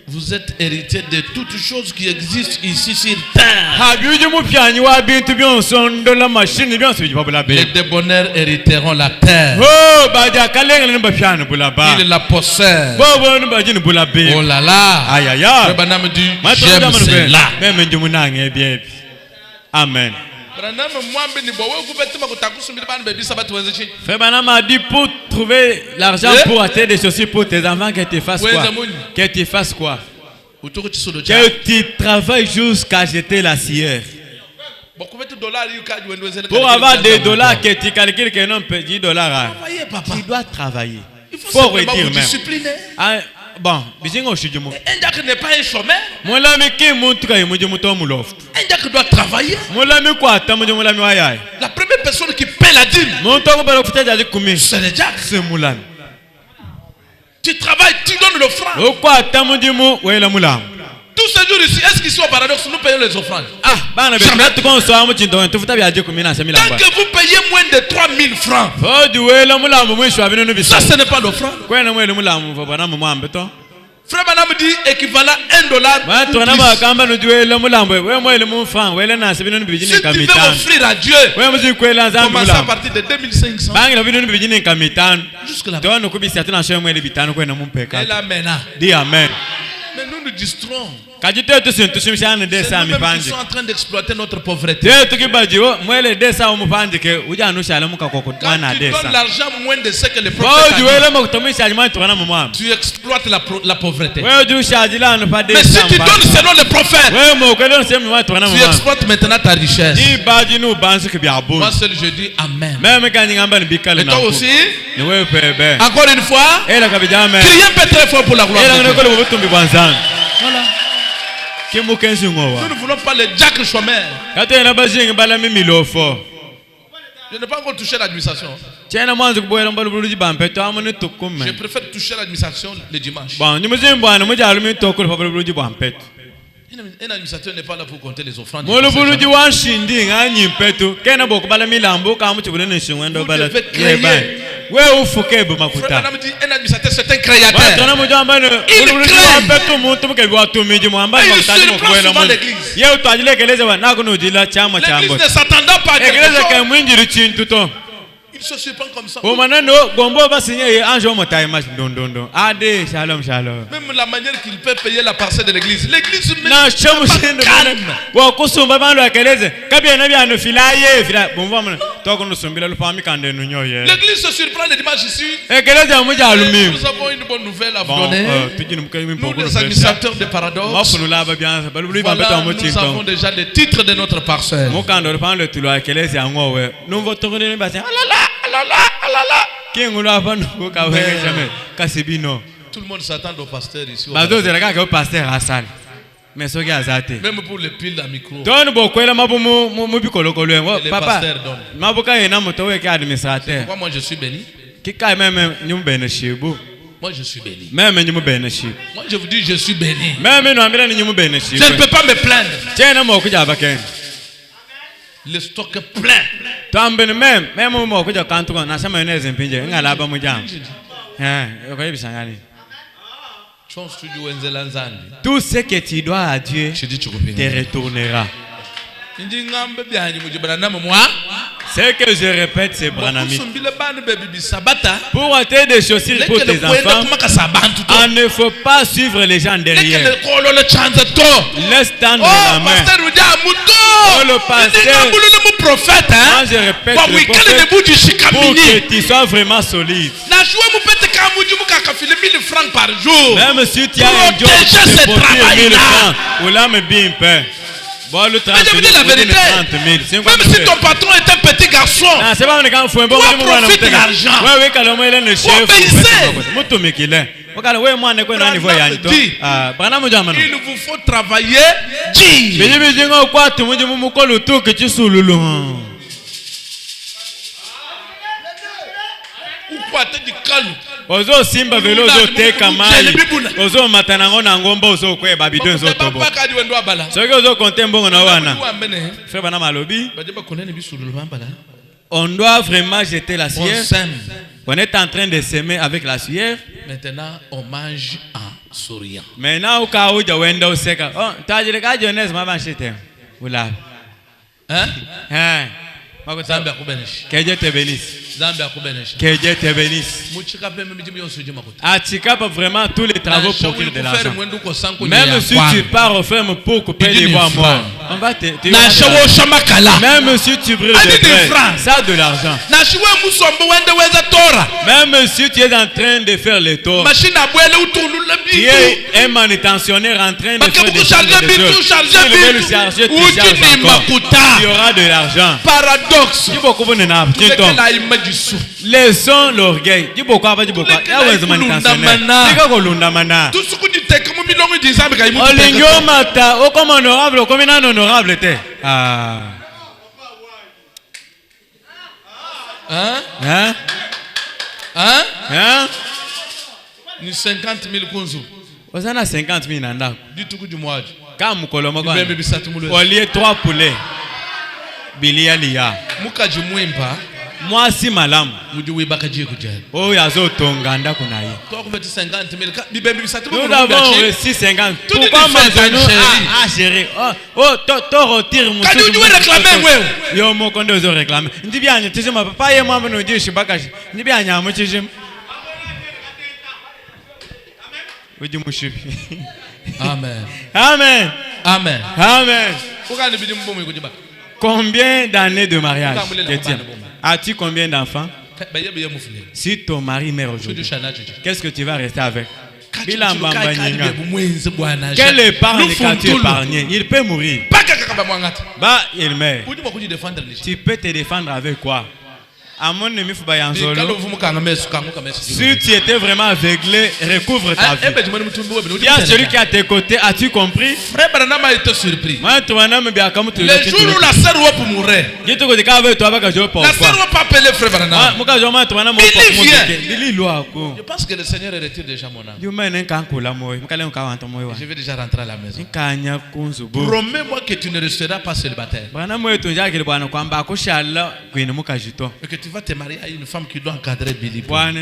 Vous êtes héritier de toutes choses qui existent ici sur terre. Les débonnaires hériteront la terre. Il la possède. Oh là là. Le Branham dit, j'aime cela. Amen. Frère Branham a dit, pour trouver l'argent pour acheter des chaussures pour tes enfants, que tu fasses quoi? Que tu fasses quoi? Que tu travailles jusqu'à jeter la cire. Pour avoir des dollars que tu calcules que non, 10 dollars. Tu dois travailler. Il faut redire même. Bon, diacre n'est pas un chômeur. Un diacre doit travailler. La première personne qui paie la dîme, c'est le diacre. Tu travailles, tu donnes l'offrande. Tous ces jours ici, est-ce qu'ici au paradoxe, nous payons les offrandes? Tant que vous payez moins de 3000 francs, ça ce n'est pas l'offrande. Frère Branham dit équivalent $1. Si tu veux offrir à Dieu, commence à partir de 2500. Jusque là. Et là maintenant. Dis Amen. Mais nous nous distraons. C'est nous-mêmes qui sommes en train d'exploiter notre pauvreté. Quand tu donnes l'argent moins de ce que le prophète a dit, tu exploites la pauvreté. Mais si tu donnes selon le prophète, tu exploites maintenant ta richesse. Moi seul je dis Amen. Et toi aussi, encore une fois, criez un peu très fort pour la gloire de Dieu. Voilà. Nous ne voulons pas les diacres chômeurs. Je n'ai pas encore touché l'administration. Je préfère toucher l'administration le dimanche. Un administrateur n'est pas là pour compter les offrandes. Vous devez créer. Frère Branham dit un administrateur c'est un créateur. Il crée. Il surprend souvent l'église. L'église ne s'attendant pas à quelque chose. Il se surprend comme ça. Même la manière qu'il peut payer la parcelle de l'église. L'église même calme. L'église se surprend le dimanche ici. Nous avons une bonne nouvelle à vous donner. Nous les administrateurs de Paradoxe, voilà, nous avons déjà les titres de notre parcelle. Tout le monde s'attend au pasteur ici. Même pour les piles à micro. Les pasteurs donnent. Moi je suis béni. Moi je suis béni. Moi je vous dis je suis béni. Je ne peux pas me plaindre. Le stock est plein. Tout ce que tu dois à Dieu te retournera. Ce que je répète, c'est Branhamite. Pour acheter des chaussures pour tes enfants, il ne faut pas suivre les gens derrière. Laisse tendre la main. Oh, le pasteur, moi je répète le prophète pour que tu sois vraiment solide. Même si tu as un job qui te produit 1000 francs, ou là me bien paix. Mais je vous dis la vérité, même si ton patron est un petit garçon, profite de l'argent. Il vous faut travailler. Ozo simba velo zo teka mai. Ozo matanango na ngomba ozo kweba bidon zo tobo. Soki ozo compter mbongo na wana. Frère Branham alobi. On doit vraiment jeter la sueur. On est en train de s'aimer avec la sueur. Maintenant on mange en souriant. Maintenant au cas où je wenda oseka. Oh, tajile ka jeunesse ma banchete. Oula. Hein? Que Dieu te bénisse. Que Dieu te bénisse. Achikapa vraiment tous les travaux pour qu'il de l'argent. Même si tu pars au ferme pour couper les bois morts, on va te même si tu brûles des frères, ça de l'argent. Même si tu es en train de faire les tours, tu es un manutentionnaire en train de faire des choses. Tu auras de l'argent. Paradoxe. Laissons l'orgueil. Olingomata, o comme honorable, comme un honorable était. Ah. Hein? Ni 50 000 kunzu. Vous en avez 50 000 nanda. Du tout du mois. Quand vous colomez, au lieu 3 poulets. Bilia lia. Mukaji mwimpa. Moi si malam. Mudiwe bakaji kujel. Oh yazo tonganda kunaye. Toi vous 50 000. Bibembi bisatu. Nous avons reçu 50. Pourquoi maintenant? Ah chérie. Oh to retire mon. Quand tu veux réclamer ouais. Yo mo kondo zo réclamer. Ndi bien tije ma papa ye mama no di shibakashi. Ndi bien nya mo tije. Amen. Amen. Amen. Amen. Amen. Combien d'années de mariage? As-tu combien d'enfants? Si ton mari meurt aujourd'hui, qu'est-ce que tu vas rester avec? Quel épargne quand tu épargnes? Il peut mourir. Bah, il meurt. Tu peux te défendre avec quoi? Si tu étais vraiment aveuglé, recouvre ta vie. Il y a celui qui est à tes côtés, as-tu compris? Le jour où la sœur mourait, la sœur va pas appeler frère Branham. Je pense que le Seigneur retire déjà mon âme. Je vais déjà rentrer à la maison. Promets-moi que tu ne resteras pas célibataire. Et que tu vas te marier à une femme qui doit encadrer Billy Paul.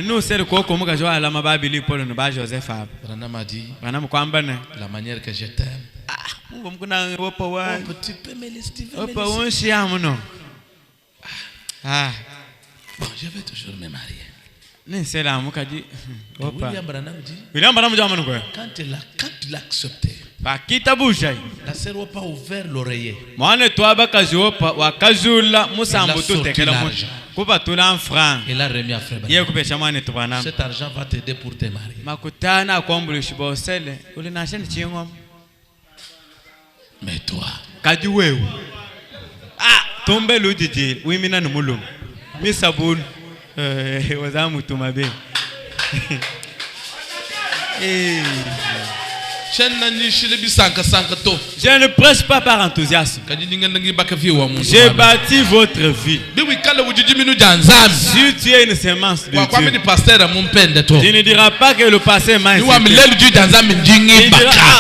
Branham a dit la manière que je t'aime. Tu peux me laisser. Bon, je vais toujours me marier. William Branham dit quand il l'a accepté, la sœur n'a pas ouvert l'oreiller. Elle a remis à frère Branham. Cet argent va t'aider pour te marier. Mais toi, tombe l'uditi, oui, mina numulum. Misaboul, wazamutumabe. je ne prêche pas par enthousiasme. J'ai bâti votre vie. Si tu es une semence de Dieu, tu ne diras pas que le passé m'a insulté. Tu diras,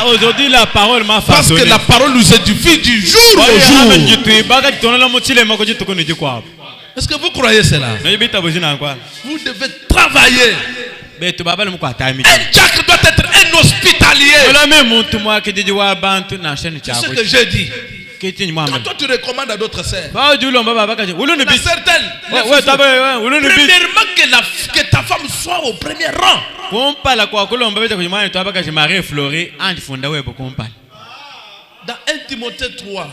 aujourd'hui la parole m'a façonné. Parce que la parole nous édifie du jour au jour. Est-ce que vous croyez cela? Vous devez travailler. Un diacre doit être un hospitalier. C'est ce que j'ai dit. Quand toi tu recommandes à d'autres sœurs, premièrement que ta femme soit au premier rang. Dans 1 Timothée 3,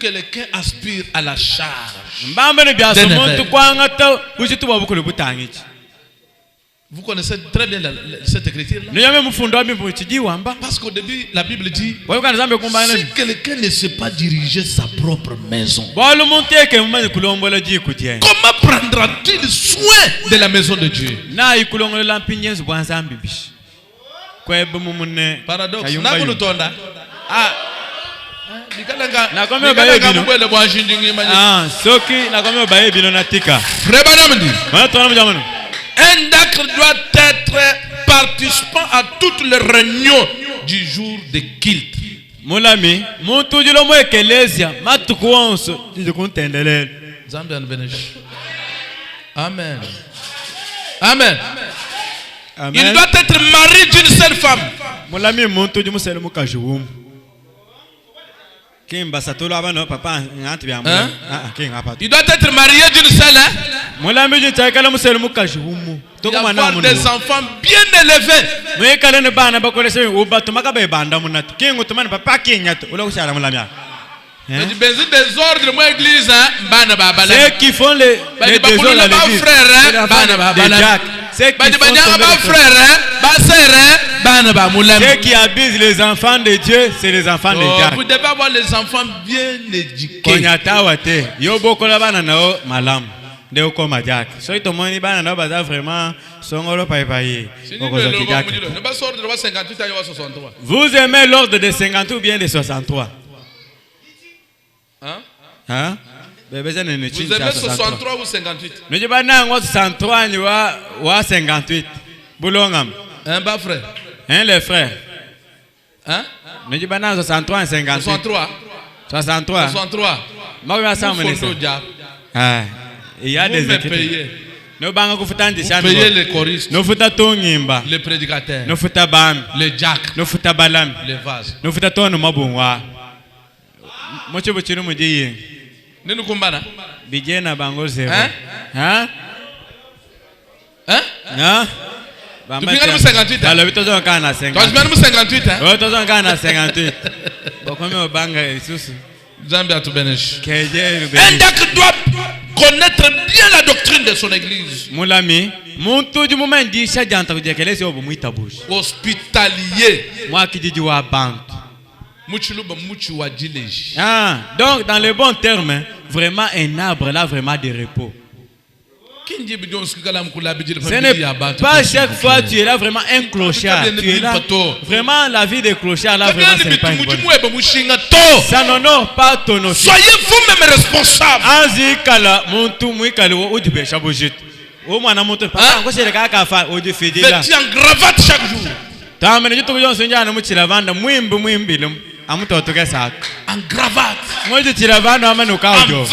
quelqu'un aspire à la charge. Vous connaissez très bien cette écriture-là. Parce qu'au début, la Bible dit si quelqu'un ne sait pas diriger sa propre maison, comment prendra-t-il soin de la maison de Dieu? Paradoxe. Un diacre doit être participant à toutes les réunions du jour de culte. Amen. Amen. Il doit être marié d'une seule femme. Il doit être marié d'une seule. Il doit avoir des enfants bien élevés. Ceux qui font les désordres à l'église, ceux qui abusent les enfants de Dieu, c'est les enfants de Dieu. Vous devez avoir les enfants bien éduqués. Ndeo koma Jack. So ito moni bana na baza vraiment songolo paipaye. Vous aimez l'ordre de 50 ou bien de 63? Hein? Vous aimez 63 ou 58? Nous disons bana ngo 63 ni wa 58. Boulongam. Un bas frère. Hein les frères? Hein? Nous disons bana 63 et 58. 63. 63. 63. Moi je ça me ah, il y a des payez. Nous banga kufuta ndisha. Vous payez les choristes. Nous futa tongimba. Les prédicateurs. Nous futa bam. Les jacks. Nous futa balam. Les vases. Nous futa tono mabungwa. Mocho bochino mujiye. Nenu kumbana? Bijena bango zero. Hein? Hein? Hein? Hein? Tu viens de 58 ans? Alors, tu as un 58. Tu viens de 58 ans? Oui, tu as un 58. Bon, comme au banga, Zambia to bénisse. Un diacre doit connaître bien la doctrine de son église. Mon ami, mon tout du moment dit ça j'ai entendu dire qu'elle est au bout de ta bouche. Hospitalier. Moi qui dis du wa banque. Ah, donc dans les bons termes, vraiment un arbre là vraiment de repos. Ce n'est pas chaque fois tu es là vraiment un clochard. Tu es là vraiment la vie des clochards là vraiment c'est pas une bonne. Ça n'honore pas ton nom. Soyez vous-même responsables. Anzi kala muntu mwikali wo odibe shabojit. O mwana muntu papa ngo sele kaka fa odi fidela. Tu en gravate chaque jour. Tamene jitu kujo sonja na muchilavanda mwimbi lum amutotoke sak. En gravate. Moji chilavanda amanu kaujo.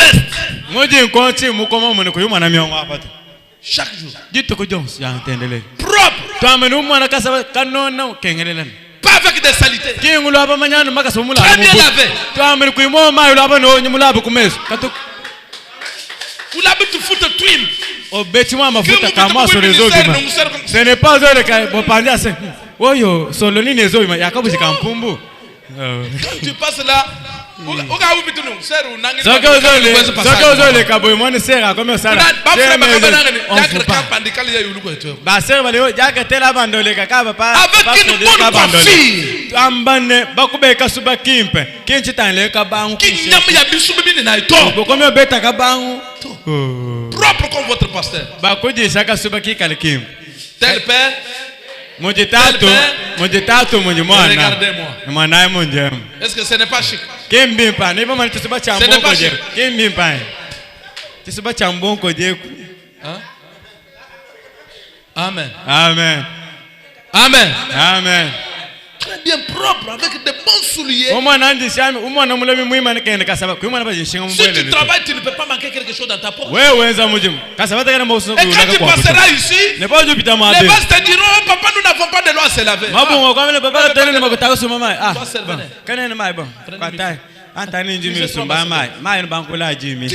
Moji nkonchi mukoma mune kuyo mwana myongo apata. Chaque jour. Jitu kujo ya entendele. Propre. Tamene mwana kasa kanono kengelele. Pas avec des saletés. Kingulo aba manyano makasomula. Très bien lavé. Tamene kuimo mayo laba no nyumula bukumeso. Katuk. Vous l'avez tout foutu twim. Au bâtiment mafuta kama sur les autres. Ce n'est pas eux qui vont parler à ça. Oyo, soloni les autres, yakabu zikampumbu. Quand tu passes là, les kaboy moi ne sert à comme ça là. Avec une bonne coiffure. Ambane bakube kasuba kimpe. Kinchi tanle kabangu. Bokomyo beta kabangu. Propre comme votre pasteur. Bakudi saka suba kikalikim. Tel père. Regardez-moi. Est-ce que ce n'est pas chic? Ce n'est pas chic. Amen. Amen. Amen. Amen. Très bien propre, avec de bons souliers. Si tu travailles, tu ne peux pas manquer quelque chose dans ta poche. Et quand tu passeras ici, les vases te diront, papa, nous n'avons pas de l'eau à se laver. Tu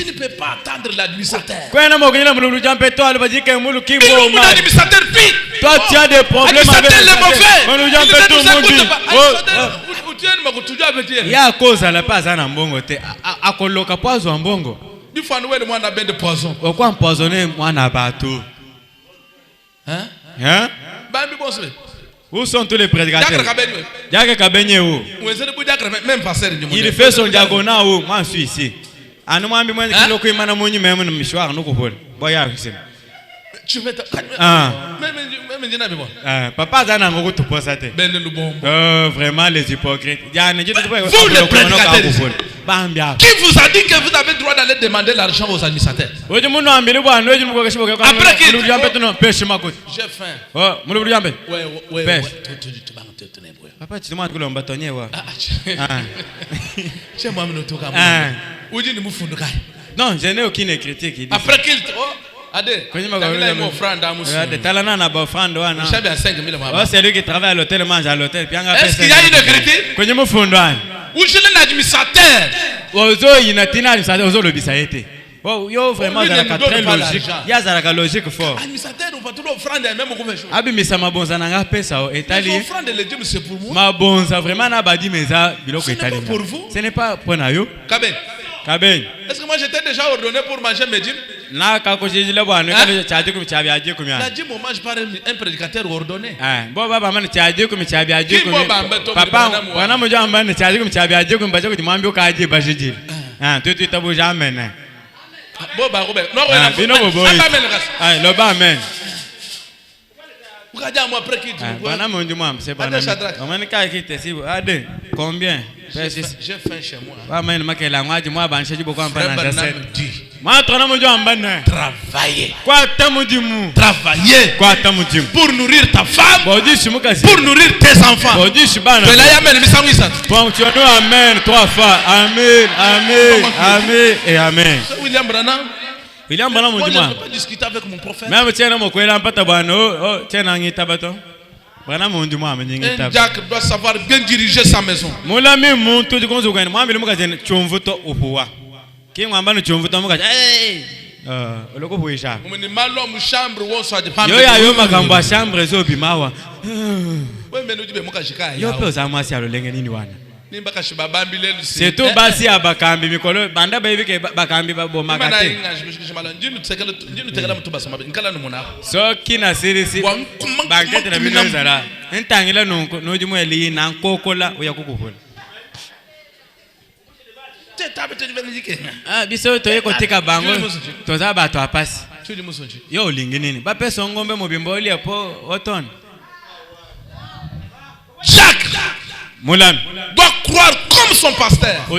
ne peux pas attendre l'administrateur. L'administrateur vite. Toi, tu as des problèmes avec il y a cause à la base à Mbongo. À coloca poison en Bongo. Il faut nous le moins de poison. Pourquoi empoisonner moi na bateau? Hein? Hein? Où sont tous les prédicateurs? Il fait son diagonal où moi je suis ici. Ah non, moi je suis là. Même le mouchoir nous coupons. Boya ici. Tu veux papa Zana Ngogo tout pour ça. Vraiment les hypocrites. Vous les prédicateurs. Qui vous a dit que vous avez le droit d'aller demander l'argent aux administrateurs? Après qu'il j'ai faim. Ouais. Papa, tu demandes que l'on bâtonnier. Non, je n'ai aucune critique. Après qu'il c'est lui qui travaille à l'hôtel, mange à l'hôtel. Est-ce qu'il y a une critique? Ou je l'ai l'administrateur? Yo vraiment très logique. Il y a la logique fort. Administrateur, on va tout offrande même au gouvernement. Abi misa mabonza nanga pesa o Italie. L'offrande de Dieu c'est pour moi. Mabonza vraiment na badi meza biloko Italie. Pour vous? Ce n'est pas pour nayo. Kaben. Est-ce que moi j'étais déjà ordonné pour manger mes dîmes? Na ka ko jiji le bwana ka chaje ko chabi aje ko mia. La dîme on mange par un prédicateur ordonné. Bo baba man chaje ko chabi aje ko. Papa wana mo jamba ne chaje ko chabi aje ko mbaje ko mwambio ka aje bajiji. Tu tabu jamais. Amen. Combien? J'ai faim chez moi. Travailler. Travailler. Pour nourrir ta femme. Pour nourrir tes enfants. Amen. 3 fois. Amen. Amen. Amen. Et Amen. William Branham. Moi, je ne peux pas discuter avec mon prophète. Un Jack doit savoir bien diriger sa maison. C'est tout basi abakambi mikolo banda bayibi bakambi babomakate so kina serisi bankete na bino zara ntangila no jumo eli na nkokola uyakukuhula biso to yeko tika bango toza bato apasi yo ulingi nini bapesa ngombe mobimboli apo oton Jacques Mulan doit croire comme son pasteur. Ce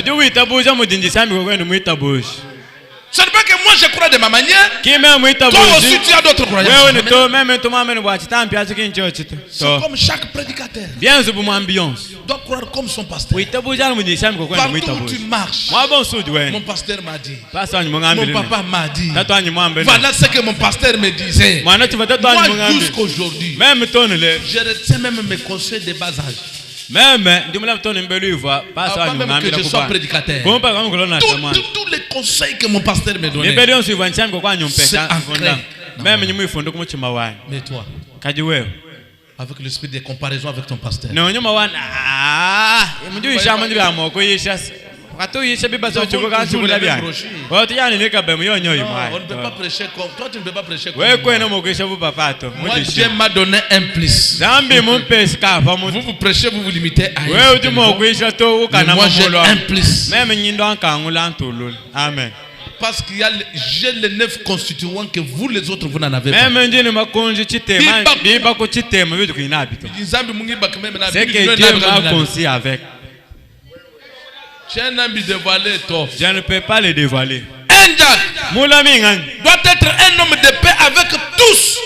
n'est pas que moi je crois de ma manière. Toi aussi tu as d'autres croyances. C'est comme chaque prédicateur doit croire comme son pasteur. Partout où tu marches, mon pasteur m'a dit, mon papa m'a dit, voilà ce que mon pasteur me disait. Moi jusqu'aujourd'hui, je retiens même mes conseils de bas âge. Même que je sois prédicateur, tous les conseils que mon pasteur me donnait, c'est ancré. Mais toi, avec l'esprit de comparaison avec ton pasteur, on ne peut pas prêcher comme toi, tu ne peux pas prêcher comme moi. Dieu m'a donné un plus. Vous vous prêchez, vous vous limitez à moi j'ai un plus. Amen. Parce qu'il y a j'ai les 9 constituants que vous les autres vous n'en avez pas. C'est que Dieu m'a conçu avec. Je ne peux pas le dévoiler. Un Jack doit être un homme de paix avec tous.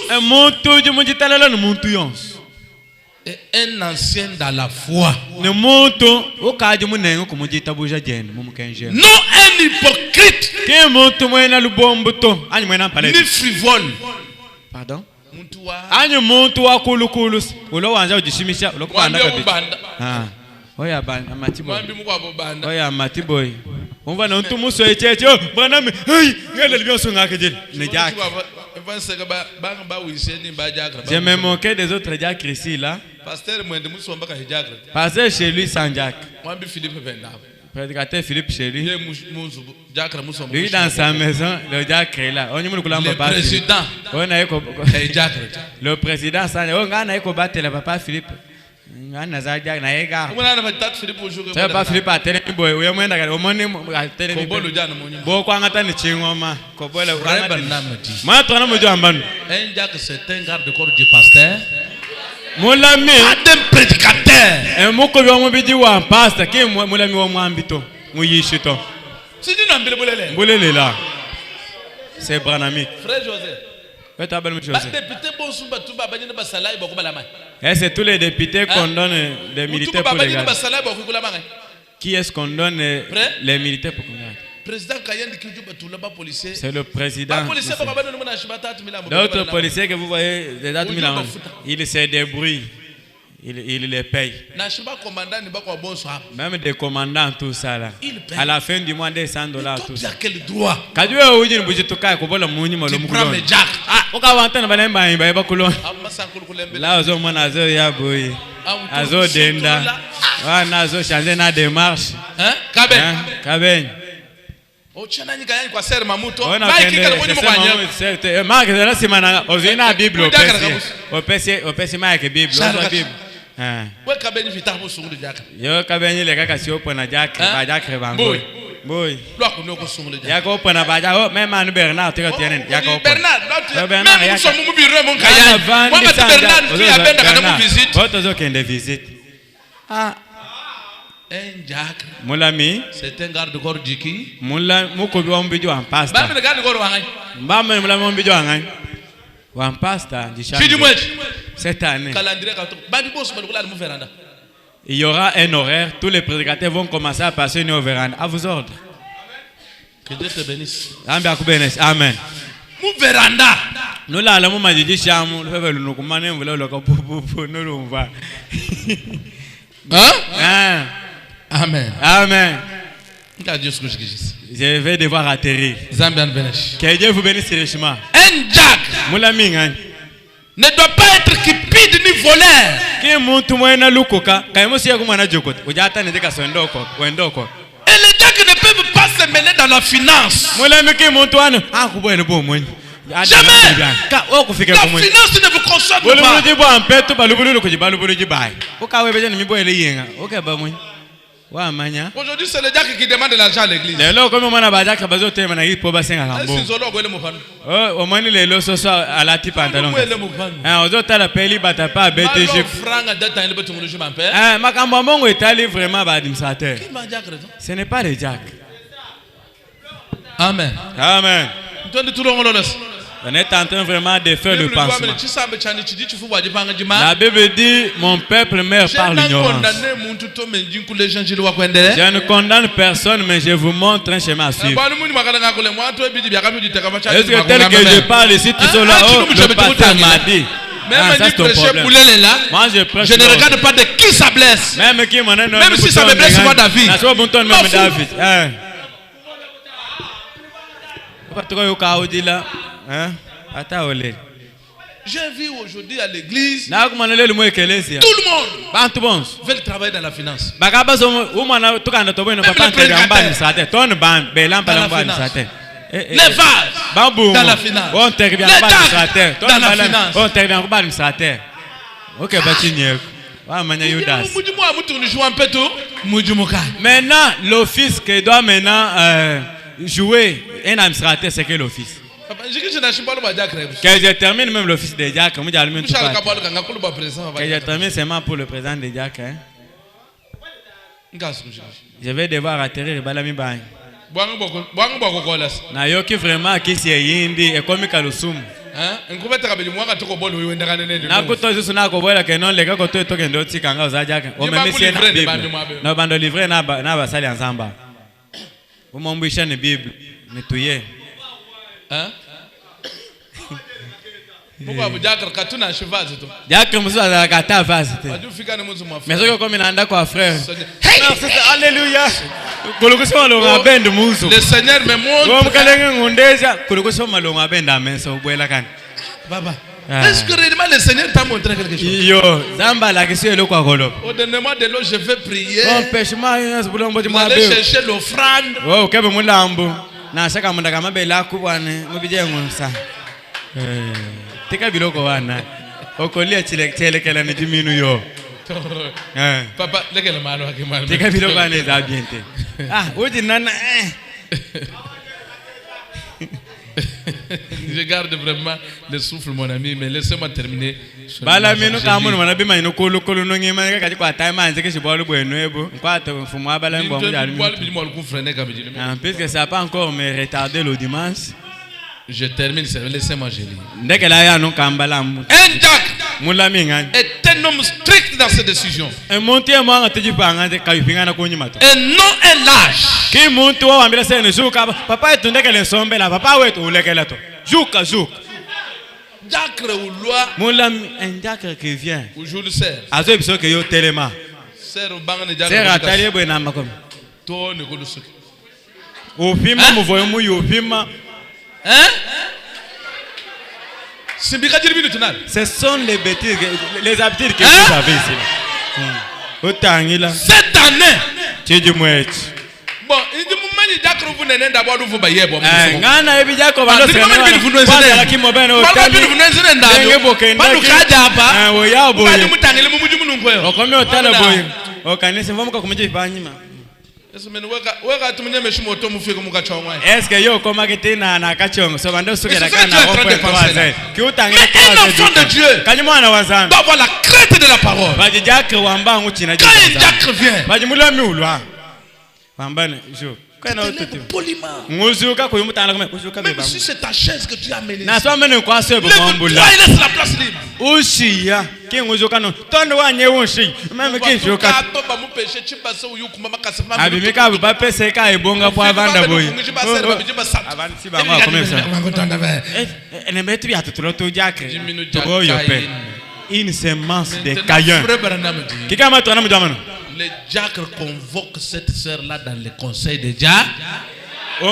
Et un ancien dans la foi. Non un hypocrite. Ni frivole. Pardon? Oya matiboy. On va non tout muso echeche. Bwana me. Hey, ngale libioso ngakejeli. Ne Jack. J'ai me moqué des autres Jack ici là. Pasteur chez lui sans Jack. Prédicateur Philippe chez lui. Lui dans sa maison, le Jack est là. Le président. Le président, on a éco battre le papa Philippe. C'est pas Philippe a télé boy. Oui, moi d'accord. Au moins, télé. Beaucoup en attendant chingoma. Kobola. Moi, toi, non, moi, un Jack, c'est un garde-corps du pasteur. Mon ami. Un prédicateur. Un mot que l'on me dit ou un pasteur. Qui est mon ami ou mon ambito? Mouyichito. C'est du nom de Boulele là. C'est Branamique. Frère José. C'est tous les députés qu'on donne des militaires pour les gars. Qui est-ce qu'on donne les militaires pour les gars? C'est le président. D'autres policiers que vous voyez, ils se débrouillent. Il les paye. Même des commandants, tout ça là. À la fin du mois, des $100. Tout ça. Quel droit? Tu prends mes jacks. Ah, on va entendre là, aux hommes, Nazo Yaboui. Nazo Denda. Nazo changer na démarche. Hein? Kabeng. Oh, chenani kaya kwa ser mamuto. Mark, là, c'est mana. Ozina Bible. Opesi Mark Bible. Ouais, Kabeng vita pour sur le Jack. Yo Kabeng les gars qui sont pour na Jack, ba Jack revango. boy yako pana baja oh même Manu Bernard tu tienen yako Bernard même sommes mu biro mon kaya moi Bernard tu abenda kana mu visite botozo kende visite un Jack mulami c'est un garde-corps diki mula mukobi wa mbijo wa pasta ba me garde-corps wa ngai ba me mulami wa mbijo wa ngai wa pasta cette année calendrier ka to ba di boss ba kula mu veranda. Il y aura un horaire, tous les prédicateurs vont commencer à passer une véranda. À vos ordres. Que Dieu te bénisse. Amen. Mon véranda. Nous là, nous m'a dit chamu, nous faisons nous commander, nous voulons le capo pour nous voir. Hein? Amen. Amen. Je vais devoir atterrir. Zambian bénisse. Que Dieu vous bénisse richement. Un Jack. Moulamingan. Ne doit pas être cupide ni voleur. Qui monte moi na lukoka, kaimo siya kumana jokot. Ujata ne deka sondoko, wendoko. Et les gens qui ne peuvent pas se mêler dans la finance. Moulami qui monte wana, ah kubo ele bo mwen. Jamais. La finance ne vous concerne pas. Bolu jibo ampeto balubulu ko jibalu bulu jibai. Okawe beje ni mibo ele yenga. Okeba mwen. Aujourd'hui, c'est le Jack qui demande de l'argent à l'église. Ce n'est pas le Jack. Amen. Amen. On est en train vraiment de faire le pansement. La Bible dit, mon peuple meurt par l'ignorance. Je ne condamne personne, mais je vous montre un chemin à suivre. Est-ce que tel que je parle ici, tout cela, le pasteur m'a dit. Même je ne regarde pas de qui ça blesse. Même si ça me blesse, moi David. J'ai vu aujourd'hui à l'église, tout le monde veut travailler dans la finance. Dans la finance. Les vases dans la finance. Les taxes dans la finance. Maintenant, l'office qui doit maintenant jouer un administrateur, c'est quel office? Que je termine même l'office de Jack. Que je termine seulement pour le président de Jack. Je vais devoir atterrir. Nayoki vraiment qui c'est yindi et comme kalusum. Nakutozi na kobola ke non lega koto to kendo tikanga ozaja ke o memesie na Bible na bando livrer na basali ensemble o mombisha ne Bible metuye pourquoi vous dites que tu n'as cheval tout diacre musa za kata vase mais ce que comme nanda kwa frère alléluia kulukusoma longa bend muso le Seigneur me montre ngomkalenge ngondeza kulukusoma longa bend amenso ubwela kan baba est-ce que réellement le Seigneur t'a montré quelque chose? Yo zamba la question est quoi golo donne-moi de l'eau, je vais prier. Empêchement aller chercher l'offrande. Oh kebe mulambo na shaka munda kama bela kubwane mubije ngunsa tika biloko wana okolia chilekela ni diminu yo papa lekele malo akimalo tika biloko wana za biente oji nana je garde vraiment le souffle mon ami, mais laissez-moi terminer. Bala minu kamu mana bima ino kolo no ngima ka kati kwa time anze ke shibolo bwenu ebo nkwato mfumo abala ngwa mu yali puisque ça pas encore me retarder le dimanche. Je termine, laissez-moi je lis. Ndekela ya no kambala mu est un homme strict dans ses décisions. Et monte mo ngati panga de kayipinga na kunyima to. Et non un lâche. Ki muntu wa ambira sene zuka papa etu ndekele sombela papa wetu ulekela to. Zuka. Diacre ou loi. Un diacre qui vient. Aujourd'hui le serre. Azo biso ke yo telema. Serre banga ne diacre. Serre atali bo na makom. To ne ko lusuki. Opima mo voyo mu yopima. Ce sont les bêtises, les habitudes que vous avez ici. Cette année. Tu dis moi. Bon, il dit moi ni diacre vous n'êtes d'abord vous bailler bon. Ngana ebi diacre ba no se na. Ba ki mo beno hotel. Ngenge boke ndaki. Ba nukaja hapa. O ya boye. Ba mutangile mu mujimu ngwe. O komi hotel boye. O kanise mvomo ka kumije panyima. Est-ce que yo comment que t'es na kachongo so bando sukela kana rompo etwaze ki utangile un enfant de Dieu kanyimwana wazana doit avoir la crainte de la parole. baji jakre wamba nguchina Quand un diacre vient, baji mulami ulwa wambane jo kana ututi poliment. nguzuka kuyumutana kama uzuka Même si c'est ta chaise que tu as amenée. na so amene kwa sebo kwambula Il laisse la place libre. ushiya ke nguzuka no tondo wanye unshi meme ke joka abimika ba pese ka ebonga kwa vanda boy abantu sibanga komesa ene metu ya tutulo to jakre to yo pe une semence de Caïn. Kika tona mujamano. Les diacres convoquent cette sœur-là dans le conseil des diacres. Je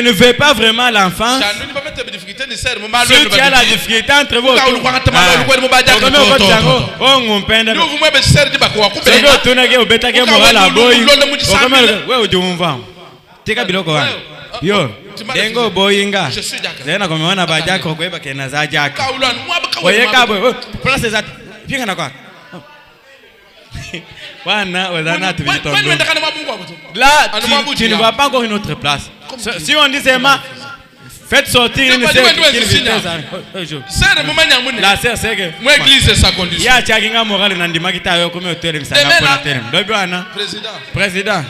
ne veux pas vraiment l'enfant. Si tu as la difficulté entre vous, dengo boyinga zena komeona bajako kweba kena za jaka wayeka bo place za pinga na kwa wana wazana tu vitondo là tu ne vas pas encore une autre place si on dit seulement faites sortir une sœur la sœur c'est que moi église sa condition ya chakinga morale na ndima kitayo kome hotel misanga pona tena ndobi wana président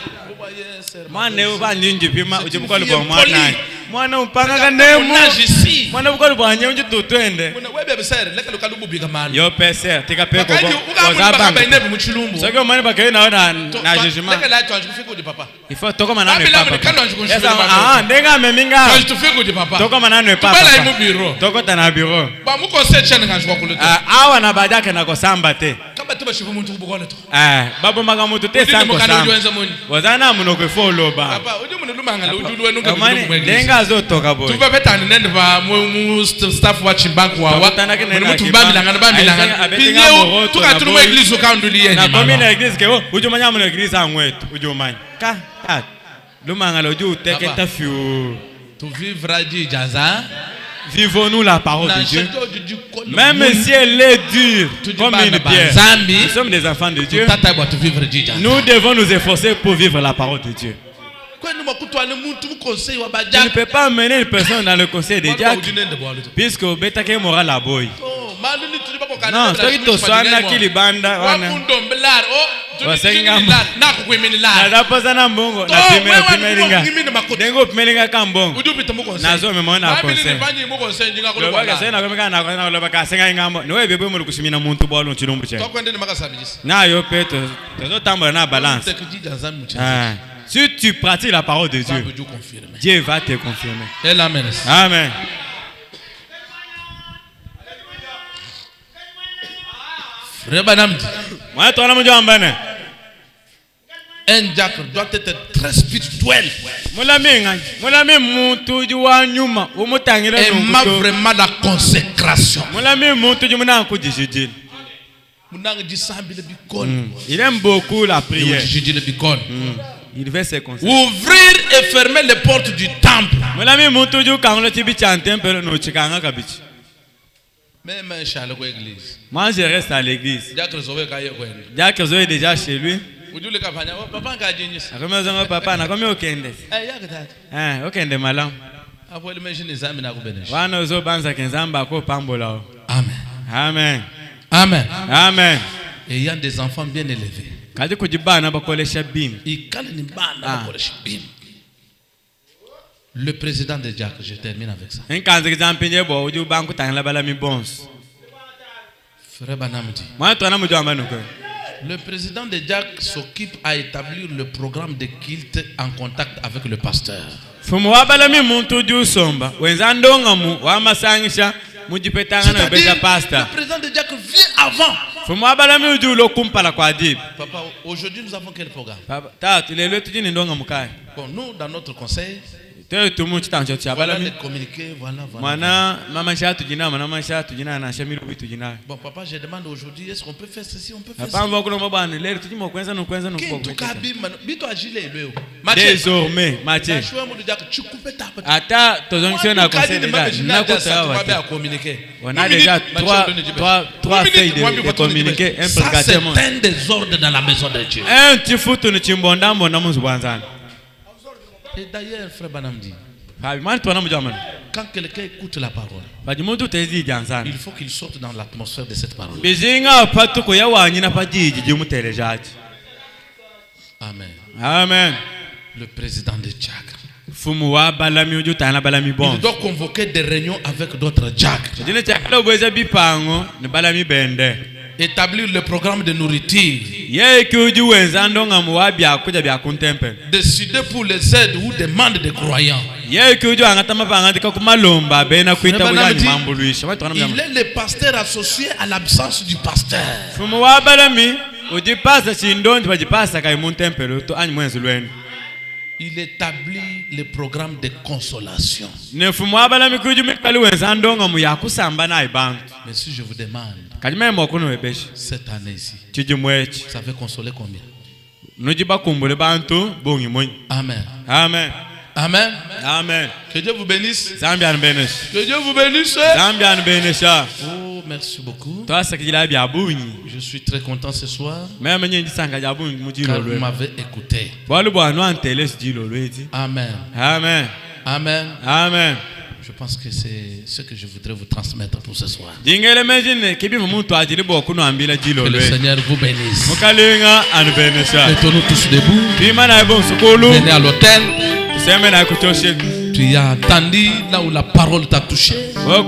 mwana uba ndingi pima ujibukolo bwa mwana mwana upanga kanemu mwana bukolo bwa nyonje tutwende webe besere leka lokalubu biga mali yo pese tika peko bo zaba soko mwana bakaye na jugement leka la twanji kufika udi papa il faut toko manane papa ndenga meminga twanji tufika udi papa toko manane papa bala imu bureau toko tana bureau ba mu conseil chene ngajwa kuleto awa na badaka na kosamba te kaba tuba shivu muntu kubukona to babo maga muntu te sanko samba wazana munoko follow ba papa udi munu lumangala udi wenu ngabulu ndenga zotoka boy tuba betani nende ba mu staff wa chimbanku wa mutu bambilanga binye tukatulu mu église okanduli yeni na commune église ke ujumanya mu église angwetu ujumanya ka lumangala uju teketa fiu tu vivras Dieu jaza. Vivons-nous la parole de Dieu. Même si elle est dure comme une pierre. Nous sommes des enfants de Dieu. Nous devons nous efforcer pour vivre la parole de Dieu. Tu ne peux pas amener une personne dans le conseil des diacres puisque au bétaké moral la boy. Non, c'est que tu sois na kilibanda wana. Na poza na mbongo na pimelinga. Dengo pimelinga kambongo. Nazo memona conseil. Loba sena komeka na loba ka senga ngambo. No ebebe mu kushimina muntu bwalo nchilumbu che. Na yo peto. Tozo tambula na balance. Si tu pratiques la parole de Dieu, Dieu va te confirmer. Amen. Amen. Un diacre doit être très spirituel. Aima vraiment la consécration. Il aime beaucoup la prière. Il veut se concentrer. Ouvrir et fermer les portes du temple. Moi je reste à l'église. Diacre Zoé est déjà chez lui. Papa na komi okende. Okende malam. Wana zo banza kenzamba ko pambola. Amen. Amen. Amen. Amen. Ayant des enfants bien élevés. Le président des diacres, je termine avec ça. Frère Banamdi. Le président des diacres s'occupe à établir le programme de culte en contact avec le pasteur. C'est-à-dire, le président des diacres vient avant. Papa, aujourd'hui nous avons quel programme? Bon, nous, dans notre conseil, Voilà les communiqués, voilà. Bon, papa, je demande aujourd'hui, est-ce qu'on peut faire ceci, on peut faire ça. Désormais, Mathieu. On a déjà trois feuilles de communiquer. Ça, c'est un désordre dans la maison de Dieu. Et d'ailleurs, frère Branham dit, quand quelqu'un écoute la parole, il faut qu'il sorte dans l'atmosphère de cette parole. Amen. Amen. Le président de Tchak, il doit convoquer des réunions avec d'autres Tchak. Établir le programme de nourriture. Décider pour les aides ou demandes des croyants. Il est le pasteur associé à l'absence du pasteur. Il établit le programme de consolation. Mais si je vous demande, cette année-ci, ça fait consoler combien? Amen. Amen. Amen. Amen. Que Dieu vous bénisse. Que Dieu vous bénisse. Oh, merci beaucoup. Je suis très content ce soir. Car vous m'avez écouté. Amen. Amen. Amen. Amen. Je pense que c'est ce que je voudrais vous transmettre pour ce soir. Que le Seigneur vous bénisse. Mettons-nous tous debout. Venez à l'autel. Tu as attendu là où la parole t'a touché. Alors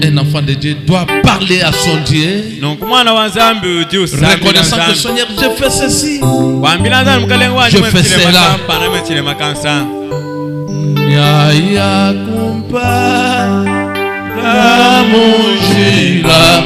un enfant de Dieu doit parler à son Dieu, reconnaissant que Seigneur, je fais ceci, je fais cela. Yaya kumpa la mujila.